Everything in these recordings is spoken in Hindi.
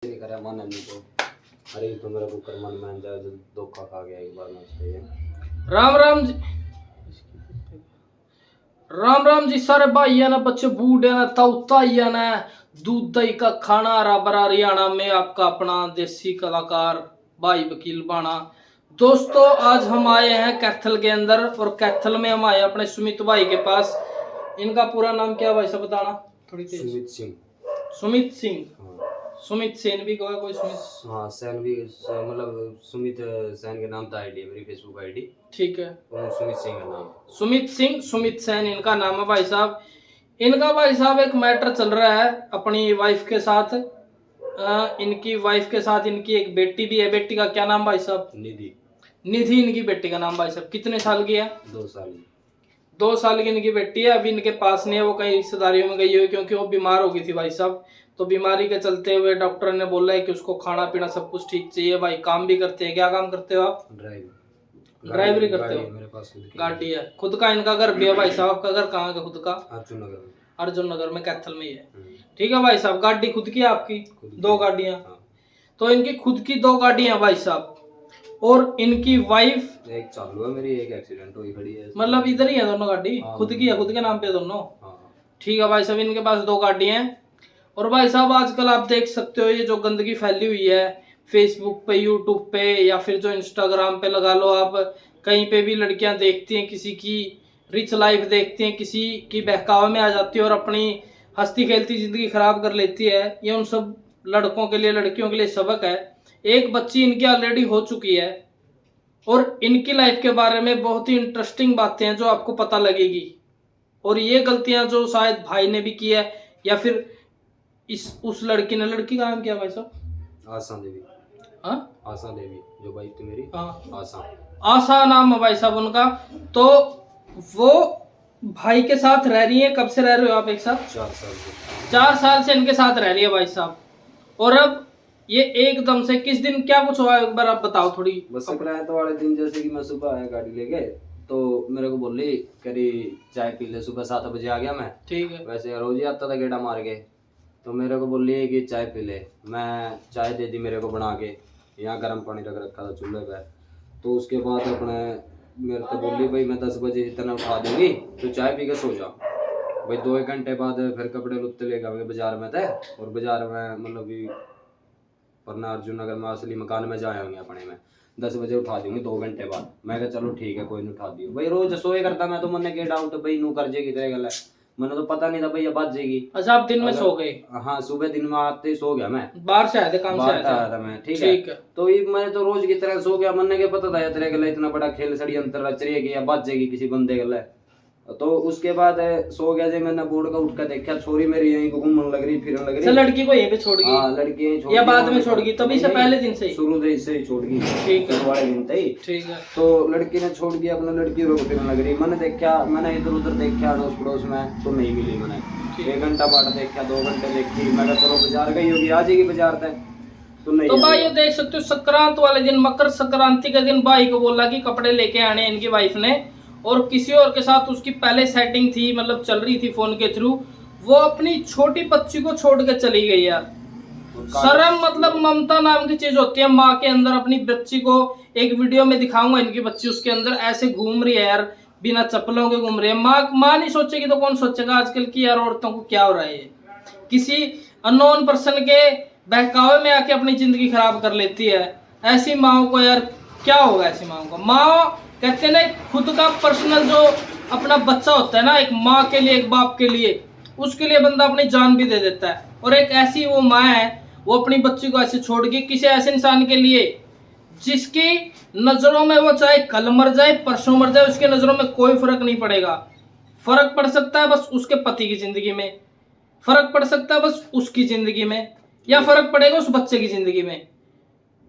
नहीं करा मन नहीं तो अरे तो मेरा कुकर मन मान जाए जो धोखा खा गया एक बार मैं उससे ये। राम राम जी, राम राम जी सारे भाई ना बच्चे बूढ़े ना ताऊता ना दूध दही का खाना राबरा हरियाणा में आपका अपना देसी कलाकार भाई वकील बाणा। दोस्तों आज हम आए हैं कैथल के अंदर और कैथल में हम आए अपने सुमित भाई के पास। इनका पूरा नाम क्या भाई साहब बताना थोड़ी तेज। सुमित सिंह। सुमित सिंह। हाँ सुमित सेन भी कोई सुमित। हाँ सैन भी मतलब सुमित सैन के नाम था आईडी मेरी फेसबुक आईडी। ठीक है और सुमित सिंह का नाम सुमित सिंह सुमित सैन इनका नाम है भाई साहब। इनका भाई साहब एक मैटर चल रहा है अपनी वाइफ के साथ। इनकी वाइफ के साथ इनकी एक बेटी भी है। बेटी का क्या नाम भाई साहब? निधि। निधि इनकी बेटी का नाम भाई साहब। कितने साल की है? 2 साल। 2 साल की इनकी बेटी है। अभी इनके पास नहीं है, वो कहीं रिश्तेदारियों में गई हुई क्योंकि वो बीमार हो गई थी भाई साहब। तो बीमारी के चलते हुए डॉक्टर ने बोला है कि उसको खाना पीना सब कुछ ठीक चाहिए। भाई काम भी करते हैं? क्या काम करते हो आप? ड्राइवरी करते हो? मेरे पास खुद की गाड़ी है खुद का। इनका घर भी है भाई साहब। आपका घर कहाँ का खुद का? अर्जुन नगर में। अर्जुन नगर में कैथल में ही है। ठीक है भाई साहब। गाड़ी खुद की है आपकी? 2 गाड़ियां। हाँ। तो इनकी खुद की 2 गाड़ियां भाई साहब। और इनकी वाइफ एक चालू है मेरी, एक एक्सीडेंट हुई खड़ी है। मतलब इधर ही है दोनों गाड़ी? हाँ, खुद की है, खुद के नाम पे दोनों। हाँ। ठीक है भाई साहब। इनके पास 2 गाड़ियां हैं। और भाई साहब आजकल आप देख सकते हो ये जो गंदगी फैली हुई है फेसबुक पे, यूट्यूब पे या फिर जो इंस्टाग्राम पे लगा लो आप, कहीं पे भी लड़कियां देखती हैं किसी की रिच लाइफ, देखती हैं किसी की बहकावे में आ जाती है और अपनी हंसती खेलती जिंदगी खराब कर लेती है। ये उन सब लड़कों के लिए, लड़कियों के लिए सबक है। एक बच्ची इनकी ऑलरेडी हो चुकी है और इनकी लाइफ के बारे में बहुत ही इंटरेस्टिंग बातें हैं जो आपको पता लगेगी। और ये गलतियां जो शायद भाई ने भी की है या फिर उस लड़की ने। लड़की का नाम क्या भाई साहब? आशा देवी। हाँ आशा देवी जो भाई थी मेरी। हाँ आशा। आशा नाम है भाई साहब उनका। तो वो भाई के साथ रह रही है। कब से रह रहे हो आप एक साथ? 4 साल से। 4 साल से इनके साथ रह रही है भाई साहब। और अब ये एकदम से किस दिन क्या कुछ हुआ एक बार आप बताओ थोड़ी। बस किराए तो वाले दिन जैसे कि मैं सुबह आया गाड़ी लेके तो मेरे को बोली करी चाय पी ले। सुबह 7 बजे आ गया मैं। ठीक है। वैसे रोज ही आता था गेड़ा मार के। तो मेरे को बोली कि चाय पी ले। मैं चाय दे दी मेरे को बना के। यहाँ गर्म पानी रख रखा था चूल्हे पे। तो उसके बाद अपने मेरे को बोली भाई मैं 10 बजे इतना उठा दूंगी तो चाय पी के सो जा। भाई 2 घंटे बाद फिर कपड़े लुत्ते ले गए बाजार में थे। और बाजार में मतलब कि वरना अर्जुन नगर में असली मकान में जाए होंगे अपने में 10 बजे उठा दूंगी 2 घंटे बाद। मैं कहा चलो ठीक है कोई नहीं उठा दियो। भाई रोज सोए करता मैं तो मन के डाउट भाई नू कर जाएगी तेरे गल। मैंने तो पता नहीं था भाई ये बात जाएगी। अच्छा आप दिन में सो गए? हाँ सुबह दिन में आते ही सो गया मैं। बाहर से आए थे, काम से आया था मैं। ठीक है। तो ये मैं तो रोज की तरह सो गया। मन के पता था तेरे गले इतना बड़ा खेल सड़ी अंतर रच रही है कि बात जाएगी किसी बंदे गले। तो उसके बाद सो गया जब मैंने बोर्ड का उठ कर देखा छोरी मेरी यहीं घूमने लग रही फिरने लग रही। लड़की को यहीं पे छोड़ गई? हाँ लड़की यहीं छोड़ या बाद में छोड़ गई? तभी से पहले दिन से ही? शुरू से ही छोड़ गई। ठीक है। वाले दिन से ही। ठीक है। तो लड़की ने छोड़ दिया अपना। लड़की रो फिरने लग रही। मैंने देखा, मैंने इधर उधर देखा अड़ोस पड़ोस में तो नहीं मिली। मैंने 1 घंटा बाद देखा, 2 घंटे देखी। मैं चलो बाजार गई होगी, आ जाएगी बाजार तक। तो नहीं। तो भाई ये देख सकते हो संक्रांत वाले दिन, मकर संक्रांति के दिन भाई को बोला कि कपड़े लेके आने इनकी वाइफ ने। और किसी और के साथ उसकी पहले सेटिंग थी, मतलब चल रही थी फोन के थ्रू। वो अपनी छोटी बच्ची को छोड़ के चली गई यार। शर्म मतलब ममता नाम की चीज होती है माँ के अंदर। अपनी बच्ची को एक वीडियो में दिखाऊंगा, इनकी बच्ची उसके अंदर ऐसे घूम रही है यार, बिना चप्पलों के घूम रही है। माँ नहीं सोचेगी तो कौन सोचेगा आजकल की यार औरतों को क्या हो रहा है। ये किसी अननोन पर्सन के बहकावे में आके अपनी जिंदगी खराब कर लेती है। ऐसी माओ को यार क्या होगा? ऐसी माओ को माँ कहते हैं ना, खुद का पर्सनल जो अपना बच्चा होता है ना, एक माँ के लिए, एक बाप के लिए, उसके लिए बंदा अपनी जान भी दे देता है। और एक ऐसी वो माँ है, वो अपनी बच्ची को ऐसे छोड़ गई किसी ऐसे इंसान के लिए जिसकी नजरों में वो चाहे कल मर जाए परसों मर जाए, उसके नजरों में कोई फर्क नहीं पड़ेगा। फर्क पड़ सकता है बस उसके पति की जिंदगी में, फर्क पड़ सकता है बस उसकी जिंदगी में, या फर्क पड़ेगा उस बच्चे की जिंदगी में।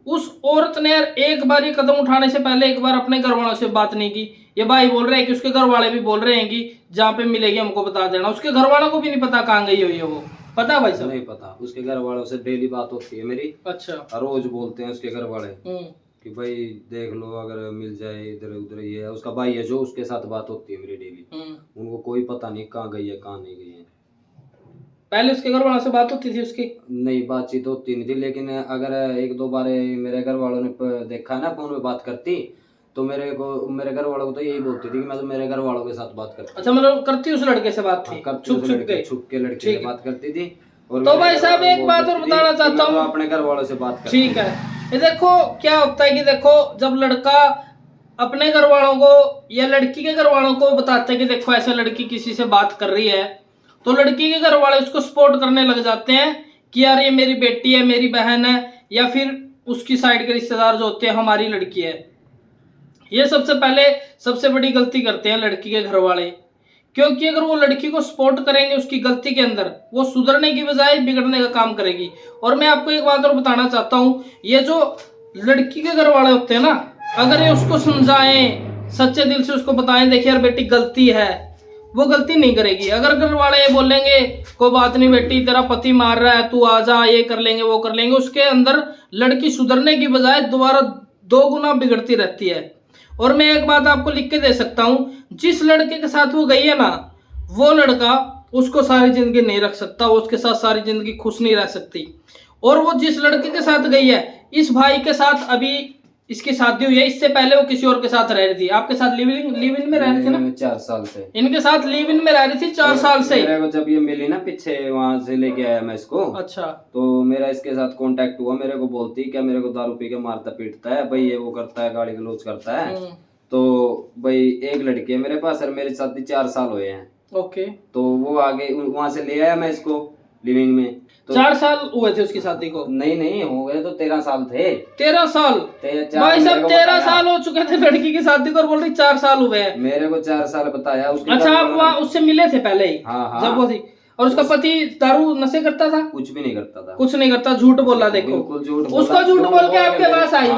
उस औरत ने यार एक बार ही कदम उठाने से पहले एक बार अपने घर वालों से बात नहीं की। ये भाई बोल रहे हैं कि उसके घर वाले भी बोल रहे हैं कि जहाँ पे मिलेगी हमको बता देना। उसके घर वालों को भी नहीं पता कहाँ गई हुई है वो। पता भाई साहब? नहीं पता। उसके घर वालों से डेली बात होती है मेरी। अच्छा। रोज बोलते हैं उसके घर वाले कि भाई देख लो अगर मिल जाए इधर उधर। ये है उसका भाई है जो, उसके साथ बात होती है मेरी डेली। उनको कोई पता नहीं कहाँ गई है कहाँ नहीं गई है। पहले उसके घर वालों से बात होती थी उसकी? नहीं, बातचीत होती नहीं थी, लेकिन अगर एक दो बार मेरे घर वालों ने देखा ना फोन पे बात करती, तो मेरे घर वालों को तो यही बोलती थी कि मैं तो मेरे घर वालों के साथ बात करती। अच्छा, मतलब करती उस लड़के से बात थी? छुप के लड़के से बात करती थी। और तो भाई साहब एक बात और बताना चाहता हूँ, अपने घर वालों से बात करती। ठीक है, ये देखो क्या होता है कि देखो जब लड़का अपने घर वालों को या लड़की के घर वालों को बताते हैं कि देखो ऐसे लड़की किसी से बात कर रही है, तो लड़की के घर वाले उसको सपोर्ट करने लग जाते हैं कि यार ये मेरी बेटी है, मेरी बहन है, या फिर उसकी साइड के रिश्तेदार जो होते हैं हमारी लड़की है। ये सबसे बड़ी गलती करते हैं लड़की के घर वाले, क्योंकि अगर वो लड़की को सपोर्ट करेंगे उसकी गलती के अंदर, वो सुधरने की बजाय बिगड़ने का काम करेगी। और मैं आपको एक बात और बताना चाहता हूँ, ये जो लड़की के घर वाले होते हैं ना, अगर ये उसको समझाएं, सच्चे दिल से उसको बताएं, देखिए यार बेटी गलती है, वो गलती नहीं करेगी। अगर घर वाले ये बोलेंगे कोई बात नहीं बेटी तेरा पति मार रहा है, तू आ जा, ये कर लेंगे वो कर लेंगे, उसके अंदर लड़की सुधरने की बजाय दोबारा 2 गुना बिगड़ती रहती है। और मैं एक बात आपको लिख के दे सकता हूं, जिस लड़के के साथ वो गई है ना, वो लड़का उसको सारी जिंदगी नहीं रख सकता, वो उसके साथ सारी जिंदगी खुश नहीं रह सकती। और वो जिस लड़के के साथ गई है, इस भाई के साथ अभी इसकी शादी हुई है, इससे पहले वो किसी और के साथ रह रही थी। आपके साथ लिव इन में रह रही थी ना? 4 साल से इनके साथ लिव इन में रह रही थी 4 साल से। मेरे को जब ये मिली ना पीछे, वहां से लेके आया मैं इसको। अच्छा। तो मेरा इसके साथ कांटेक्ट हुआ, मेरे को बोलती क्या मेरे को दारू पी के मारता पीटता है भाई, ये वो करता है, गाड़ी गलौज करता है। तो भाई एक लड़की है मेरे पास और मेरे साथ 4 साल हुए हैं। ओके। तो वो आगे वहां से ले आया मैं इसको लिविंग में। तो 4 साल हुए थे उसकी शादी को? नहीं हो गए तो 13 साल थे। 13 साल? भाई साहब 13 साल हो चुके थे लड़की की शादी को और बोल रही 4 साल हुए हैं। मेरे को 4 साल बताया उसके। अच्छा, आप वहाँ उससे मिले थे पहले ही? हाँ। जब वो थी। और उसका पति दारू नशे करता था? कुछ भी नहीं करता था। कुछ नहीं करता, झूठ बोला। देखो बिल्कुल झूठ, उसको झूठ बोल के आपके पास आई।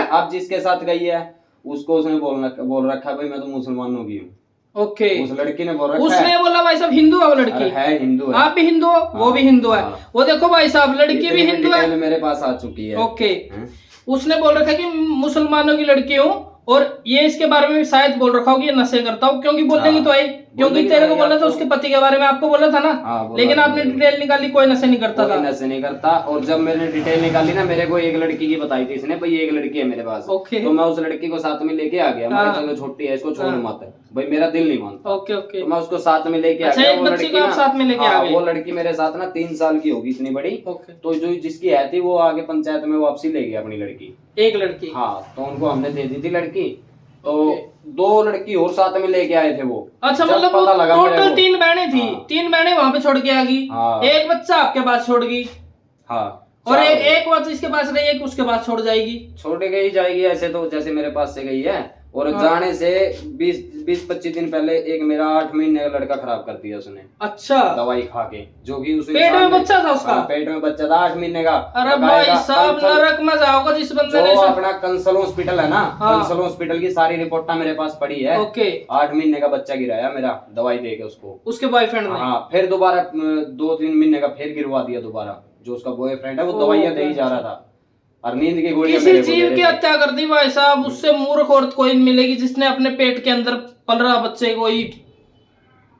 अब जिसके साथ गई है उसको उसने बोल रखा भाई मैं तो मुसलमानों की हूँ। ओके। उस लड़की ने बोल रखा उसने बोला भाई साहब हिंदू है वो लड़की? है, हिंदू है। आप भी हिंदू हो? वो भी हिंदू है। वो देखो भाई साहब लड़की भी हिंदू है, मेरे पास आ चुकी है। ओके। उसने बोल रखा कि मुसलमानों की लड़की हूँ, और ये इसके बारे में भी शायद बोल रखा हो कि ये नशे करता हूँ, क्योंकि बोलने की तो आई, क्योंकि तेरे को बोला था उसके पति के बारे में, आपको बोला था ना। लेकिन आपने डिटेल निकाली, कोई नशे नहीं करता था। नशे नहीं करता। और जब मैंने डिटेल निकाली ना, मेरे को एक लड़की की बताई थी इसने, भाई एक लड़की है मेरे पास। तो मैं उस लड़की को साथ में लेके आ गया। मैं चलो छोटी है, इसको छोड़ मत, भाई मेरा दिल नहीं मानता। ओके। तो मैं उसको साथ में लेके आ गया। एक बच्ची को आप साथ में लेके आ गए? वो लड़की मेरे साथ ना 3 साल की होगी, इतनी बड़ी। तो जो जिसकी है थी वो आगे पंचायत में वापसी ले गई अपनी लड़की, एक लड़की। हाँ, तो उनको हमने दे दी थी लड़की। तो 2 लड़की और साथ में लेके आए थे वो। अच्छा, मतलब टोटल 3 बहनें थी। 3 बहनें वहाँ पे छोड़ के आ गई। एक बच्चा आपके पास छोड़ गई। हाँ। और एक बच्चा इसके पास रही, एक उसके पास छोड़ जाएगी। छोड़ के ही जाएगी ऐसे तो, जैसे मेरे पास से गई है। और जाने से 20-25 दिन पहले एक मेरा 8 महीने का लड़का खराब कर दिया उसने। अच्छा। दवाई खा के, जो कि उसे पेट में बच्चा था उसका? पेट में बच्चा था 8 महीने का। अरे भाई साहब नरक में जाओगे जिस बंदे ने। अपना कंसल हॉस्पिटल है ना, कंसल हॉस्पिटल की सारी रिपोर्टा मेरे पास पड़ी है। ओके। 8 महीने का बच्चा गिराया मेरा दवाई दे के उसको, उसके बॉयफ्रेंड ने। हाँ, फिर दोबारा 2-3 महीने का फिर गिरवा दिया दोबारा। जो उसका बॉयफ्रेंड है वो दवाइयां दे ही जा रहा था और नींद की गोलियां किसी जीव की हत्या कर दी भाई साहब। उससे मूर्ख औरत कोई मिलेगी जिसने अपने पेट के अंदर पल रहा बच्चे को ही।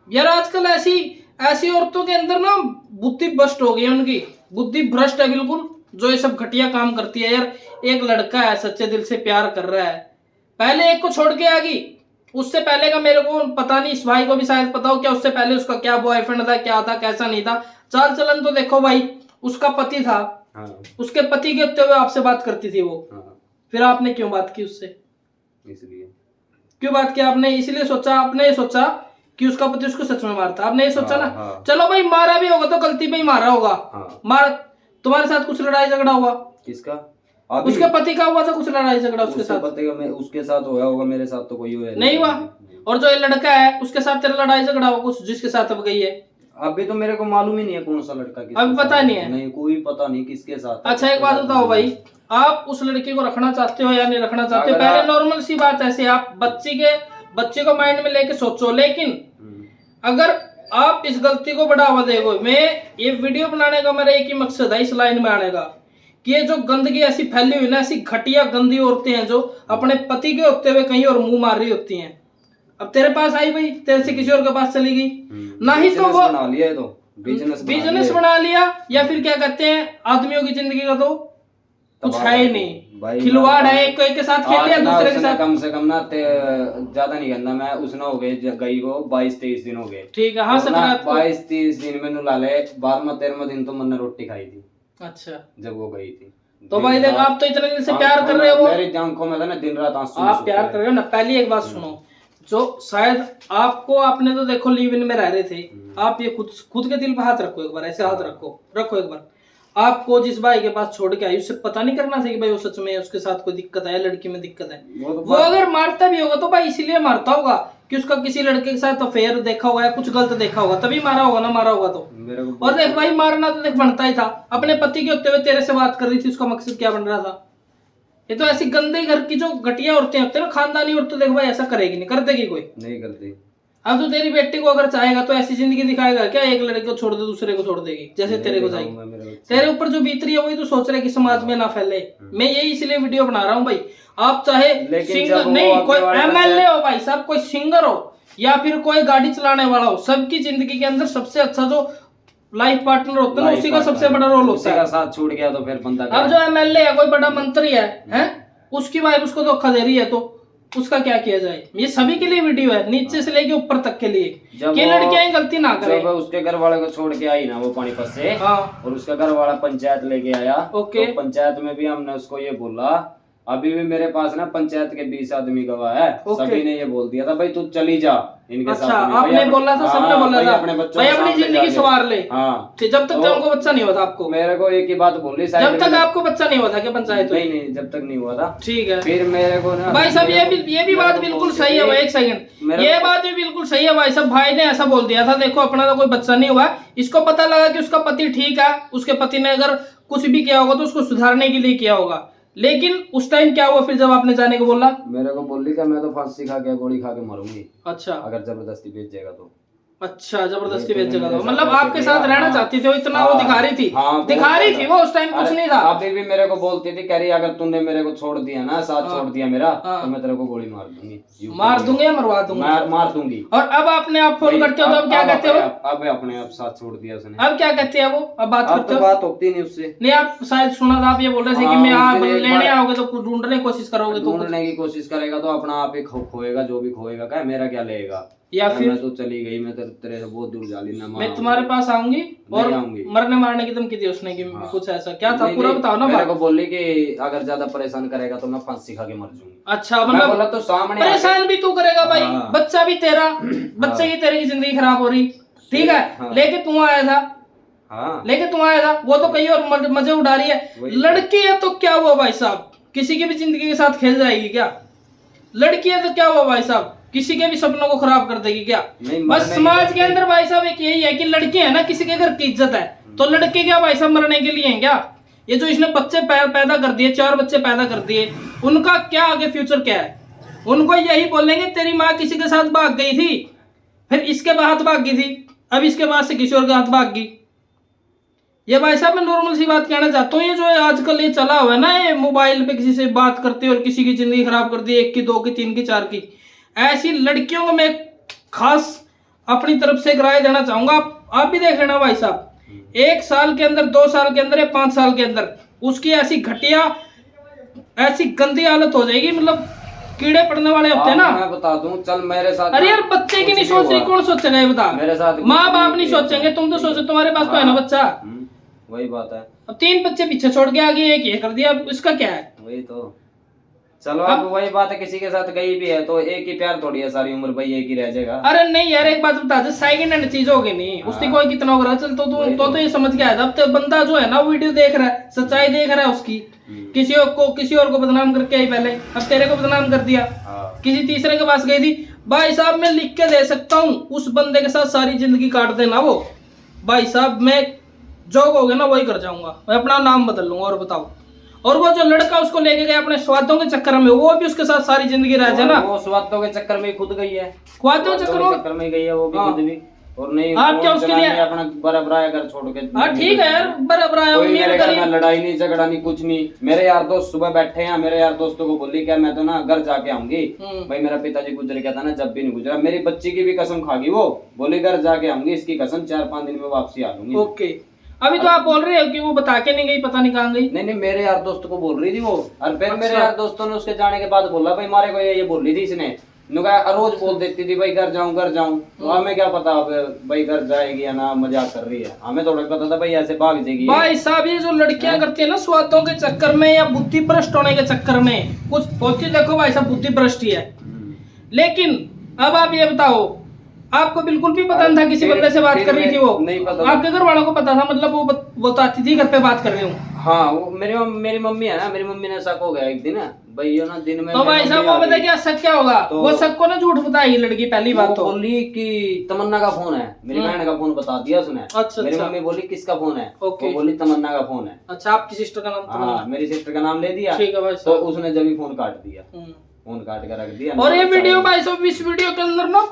यार आजकल ऐसी औरतों के अंदर ना बुद्धि भ्रष्ट हो गई है, उनकी बुद्धि भ्रष्ट है बिल्कुल, जो ये सब घटिया काम करती है। यार एक लड़का है, सच्चे दिल से प्यार कर रहा है, पहले एक को छोड़ के आ गई। उससे पहले का मेरे को पता नहीं, इस भाई को भी शायद पता हो क्या उससे पहले उसका क्या बॉयफ्रेंड था, क्या था, कैसा नहीं था। चाल चलन तो देखो भाई, उसका पति था। उसके पति के होते हुए आपसे बात करती थी वो। फिर आपने क्यों बात की उससे? इसलिए क्यों बात की आपने? इसलिए सोचा, आपने ये सोचा कि उसका पति उसको सच में मारता। आपने ये सोचा ना। चलो भाई मारा भी होगा तो गलती पे ही मारा होगा। मार तुम्हारे साथ कुछ लड़ाई झगड़ा हुआ? किसका? उसके पति का हुआ था कुछ लड़ाई झगड़ा उसके साथ? पति का उसके साथ हुआ होगा, मेरे साथ तो कोई हुआ नहीं हुआ। और जो ये लड़का है उसके साथ तेरा लड़ाई झगड़ा हुआ कुछ, जिसके साथ अब गई है? अभी तो मेरे को मालूम ही नहीं है कौन सा लड़का, अभी पता नहीं है। नहीं, कोई पता नहीं किसके साथ। अच्छा एक बात बताओ भाई, आप उस लड़की को रखना चाहते हो या नहीं रखना चाहते? पहले नॉर्मल सी बात ऐसे, आप बच्चे को माइंड में लेके सोचो। लेकिन अगर आप इस गलती को बढ़ावा दोगे, मैं ये वीडियो बनाने का मेरा एक ही मकसद है इस लाइन में आने का, कि ये जो गंदगी ऐसी फैली हुई ना, ऐसी घटिया गंदी औरतें हैं जो अपने पति के होते हुए कहीं और मुंह मार रही होती हैं। अब तेरे पास आई भाई, तेरे से किसी और के पास चली गई, ना ही तो वो बना लिया है तो बिजनेस बना लिया, या फिर क्या कहते हैं आदमियों की जिंदगी का तो कुछ है ही नहीं, खिलवाड़ है, एक के साथ खेल लिया दूसरे के साथ। कम से कम ना ज्यादा नहीं करना, मैं उसने हो गए गई को 22-23 दिन हो गए। ठीक है, हाँ 22-23 दिन में ला ले 12वां-13वां दिन तो मैंने रोटी खाई थी। अच्छा, जब वो गई थी तो भाई देख आप तो इतने दिन से प्यार कर रहे हो, मेरी आंखों में था ना दिन रात आंसू। आप प्यार कर रहे हो ना। पहली एक बात सुनो, जो शायद आपने तो देखो लिव इन में रह रहे थे, आप ये खुद के दिल पे हाथ रखो एक बार, ऐसे हाथ रखो एक बार। आपको जिस भाई के पास छोड़ के आई उससे पता नहीं करना था कि भाई वो सच में उसके साथ कोई दिक्कत है, लड़की में दिक्कत है। वो अगर मारता भी होगा तो भाई इसीलिए मारता होगा कि उसका किसी लड़के के साथ अफेयर देखा होगा या कुछ गलत देखा होगा, तभी मारा होगा ना, मारा होगा तो। और देख भाई मारना तो देख बनता ही था, अपने पति के होते हुए तेरे से बात कर रही थी, उसका मकसद क्या बन रहा था? ये तो ऐसी गंदे घर की जो घटिया औरतें होती है ना, खानदानी औरतें, देख भाई ऐसा करेगी नहीं, कर देगी कोई नहीं करती। अब तो तेरी बेटी को अगर चाहेगा तो ऐसी जिंदगी दिखाएगा क्या, एक लड़के को छोड़ दे दूसरे को छोड़ देगी जैसे तेरे को जाएगी। तेरे ऊपर जो बीत रही है वही तो सोच रहे कि समाज में ना फैले। मैं यही इसलिए वीडियो बना रहा हूँ भाई, आप चाहे सिंगर नहीं, कोई एमएलए हो भाई साहब, कोई सिंगर हो या फिर कोई गाड़ी चलाने वाला हो, सबकी जिंदगी के अंदर सबसे अच्छा जो लाइफ पार्टनर होता है ना, उसी का सबसे बड़ा रोल होता है। साथ छूट गया तो फिर बंदा, अब जो एमएलए है, कोई बड़ा मंत्री है, उसकी वाइफ उसको धोखा दे रही है तो उसका क्या किया जाए? ये सभी के लिए वीडियो है, नीचे से लेके ऊपर तक के लिए, कि लड़कियां ही गलती ना करें। जब उसके घर वाले को छोड़ के आई ना वो पानीपत से, हाँ, और उसका घर वाला पंचायत लेके आया, ओके, तो पंचायत में भी हमने उसको ये बोला, अभी भी मेरे पास ना पंचायत के 20 आदमी गवाह है, सभी ने ये बोल दिया था भाई तू चली जा इनके अच्छा, साथ। आपने बोला था, सबने बोला था अपने बच्चों भाई अपनी जिंदगी संवार ले। हाँ, जब तक हमको बच्चा नहीं हुआ था आपको, मेरे को एक ही बात बोल रही, जब तक आपको बच्चा नहीं हुआ था क्या पंचायत? नहीं, जब तक नहीं हुआ था। ठीक है, फिर मेरे को ना भाई साहब ये भी बात बिल्कुल सही है भाई, एक सेकंड, ये बात भी बिल्कुल सही है भाई साहब। भाई ने ऐसा बोल दिया था, देखो अपना तो कोई बच्चा नहीं हुआ, इसको पता लगा कि उसका पति ठीक है, उसके पति ने अगर कुछ भी किया होगा तो उसको सुधारने के लिए किया होगा, लेकिन उस टाइम क्या हुआ फिर जब आपने जाने को बोला? मेरे को बोली कि मैं तो फांसी खा के गोली खा के मरूंगी। अच्छा, अगर जबरदस्ती भेजेगा तो। अच्छा, जबरदस्ती भेजेगा तो मतलब आपके साथ रहना चाहती थी वो, इतना वो दिखा रही थी, दिखा रही थी वो, उस टाइम कुछ नहीं था। अभी भी मेरे को बोलती थी, कह रही अगर तूने मेरे को छोड़ दिया ना, साथ छोड़ दिया मेरा, तो मैं तेरे को गोली मार दूंगी या मरवा दूंगी, मार दूंगी। और अब आपने आप फोन करते हो तो अब क्या कहते हो? अब अपने आप साथ छोड़ दिया उसने, अब क्या कहते हैं वो? अब बात करते हो? बात होती नहीं उससे। नहीं, आप शायद सुना था, आप ये बोल रहे थे कि मैं आप लेने आओगे तो ढूंढने की कोशिश करोगे, तो ढूंढने की कोशिश करेगा तो अपना आप ही खोएगा, जो भी खोएगा क्या मेरा क्या लेगा? या फिर मैं तो चली गई, मैं तेरे से बहुत दूर जा ली ना, मैं तुम्हारे पास आऊंगी और मरने मारने की धमकी दी उसने कि कुछ ऐसा क्या था, पूरा बताओ ना। मेरे को बोली कि अगर ज्यादा परेशान करेगा तो मैं फांसी खा के मर जाऊंगी। अच्छा, मतलब बोला तो सामने परेशान भी तू करेगा भाई, बच्चा भी तेरा, बच्चे की तेरी जिंदगी खराब हो रही, ठीक है, लेके तू आया था, लेके तू आया था, वो तो कहीं और मजे उड़ा रही है। लड़की है तो क्या हुआ भाई साहब, किसी की भी जिंदगी के साथ खेल जाएगी क्या? लड़की है तो क्या हुआ भाई साहब, किसी के भी सपनों को खराब कर देगी क्या? बस समाज के अंदर भाई साहब एक यही है कि लड़के हैं ना, किसी के घर की इज्जत है, तो लड़के क्या भाई साहब मरने के लिए हैं क्या? ये जो इसने बच्चे पैदा कर दिए, 4 बच्चे पैदा कर दिए, उनका क्या आगे फ्यूचर क्या है? उनको यही बोलेंगे तेरी माँ किसी के साथ भाग गई थी, फिर इसके हाथ भाग गई थी, अब इसके बाद से किसी और के हाथ भाग गई। ये भाई साहब मैं नॉर्मल सी बात कहना चाहता हूँ, ये जो है आजकल ये चला हुआ है ना, ये मोबाइल पे किसी से बात करते और किसी की जिंदगी खराब कर दी, 1 की 2 की 3 की 4 की, ऐसी लड़कियों को मैं खास अपनी तरफ से एक राय देना चाहूंगा। आप भी देख लेना भाई साहब, 1 साल के अंदर, 2 साल के अंदर या 5 साल के अंदर उसकी ऐसी घटिया, ऐसी गंदी हालत हो जाएगी, मतलब कीड़े पड़ने वाले होते हैं ना। मैं बता दूं, चल मेरे साथ, अरे यार बच्चे की नहीं सोच रही, कौन सोचेगा ये बता? मेरे साथ माँ बाप नहीं सोचेंगे, तुम तो सोचो, तुम्हारे पास तो है ना बच्चा, वही बात है। अब 3 बच्चे पीछे छोड़ के आगे एक ये कर दिया, अब इसका क्या है? वही तो, चलो अब वही बात है, किसी के साथ गई भी है तो एक ही प्यार थोड़ी है सारी उम्र भाई, एक ही रह जाएगा। अरे नहीं यार, एक बात बता दे, सेकंड हैंड चीज होगी नहीं, उसकी कोई कितना होगा, चल तो ये समझ के आया था। अब तो बंदा जो है ना वीडियो देख रहा है, सच्चाई देख रहा है उसकी, किसी और को बदनाम करके आई पहले, अब तेरे को बदनाम कर दिया, किसी तीसरे के पास गई थी। भाई साहब मैं लिख के दे सकता हूँ, उस बंदे के साथ सारी जिंदगी काट देना वो, भाई साहब मैं जो कहोगे ना वही कर जाऊंगा, मैं अपना नाम बदल लूंगा। और बताओ, और वो जो लड़का उसको लेके गया अपने स्वादों के चक्कर में, वो भी उसके साथ सारी जिंदगी रह जाए ना। वो स्वादों के चक्कर में खुद गई है, स्वादों के चक्कर में गई है वो भी खुद भी। और नहीं आप क्या फोन उसके चलाने लिए अपना बराबर आया घर छोड़ के। हाँ ठीक है यार, बराबर आया कोई अमीर मेरे घर में गरीब। लड़ाई नहीं झगड़ा नहीं कुछ नहीं। मेरे यार दोस्त सुबह बैठे हैं, मेरे यार दोस्तों को बोली क्या मैं तो ना घर जाके आऊंगी। भाई मेरा पिताजी गुजर गया था ना, जब भी नहीं गुजरा, मेरी बच्ची की भी कसम खा गई वो, बोली घर जाके आऊंगी, इसकी कसम 4-5 दिन में वापसी आ लूंगी। ओके, अभी तो आप बोल रहे हो कि वो बता के नहीं गई, पता नहीं कहाँ गई। नहीं नहीं, मेरे यार दोस्त को बोल रही थी वो, और फिर मेरे अच्छा। यार दोस्तों ने उसके जाने के बाद बोला भाई मारे को ये बोल रही थी इसने, रोज बोल देती थी भाई घर जाऊं। तो हमें क्या पता अब भाई घर जाएगी या ना मजाक कर रही है, हमें थोड़ा पता था भाई ऐसे भाग जाएगी। भाई साहब ये जो लड़कियां करती है ना स्वादों के चक्कर में या बुद्धि भ्रष्ट होने के चक्कर में, कुछ होती देखो भाई साहब बुद्धि भ्रष्ट ही है। लेकिन अब आप ये बताओ, आपको बिल्कुल भी पता नहीं था किसी बंदे से बात कर रही थी वो? नहीं पता। आपके घर वालों को पता था? मतलब वो बताती थी घर पे बात कर रही हूँ। हाँ वो मेरी मम्मी है ना, मेरी मम्मी ने शक हो गया एक दिन भाई ये ना दिन में। तो भाई साहब वो बताइए क्या शक क्या होगा? तो वो शक को ना झूठ बताएगी लड़की पहली बात तो। बोली कि तमन्ना का फोन है, मेरी बहन का फोन बता दिया उसने। अच्छा मेरी अच्छा। मम्मी बोली किसका फोन है? ओके। वो बोली तमन्ना का फोन है। अच्छा, आपकी सिस्टर का नाम तमन्ना? हाँ मेरी सिस्टर का नाम ले दिया। ठीक है भाई तो साहब। उसने जब ही फोन काट दिया, फोन काट कर रख दिया। और ये वीडियो भाई साहब, इस वीडियो के अंदर ना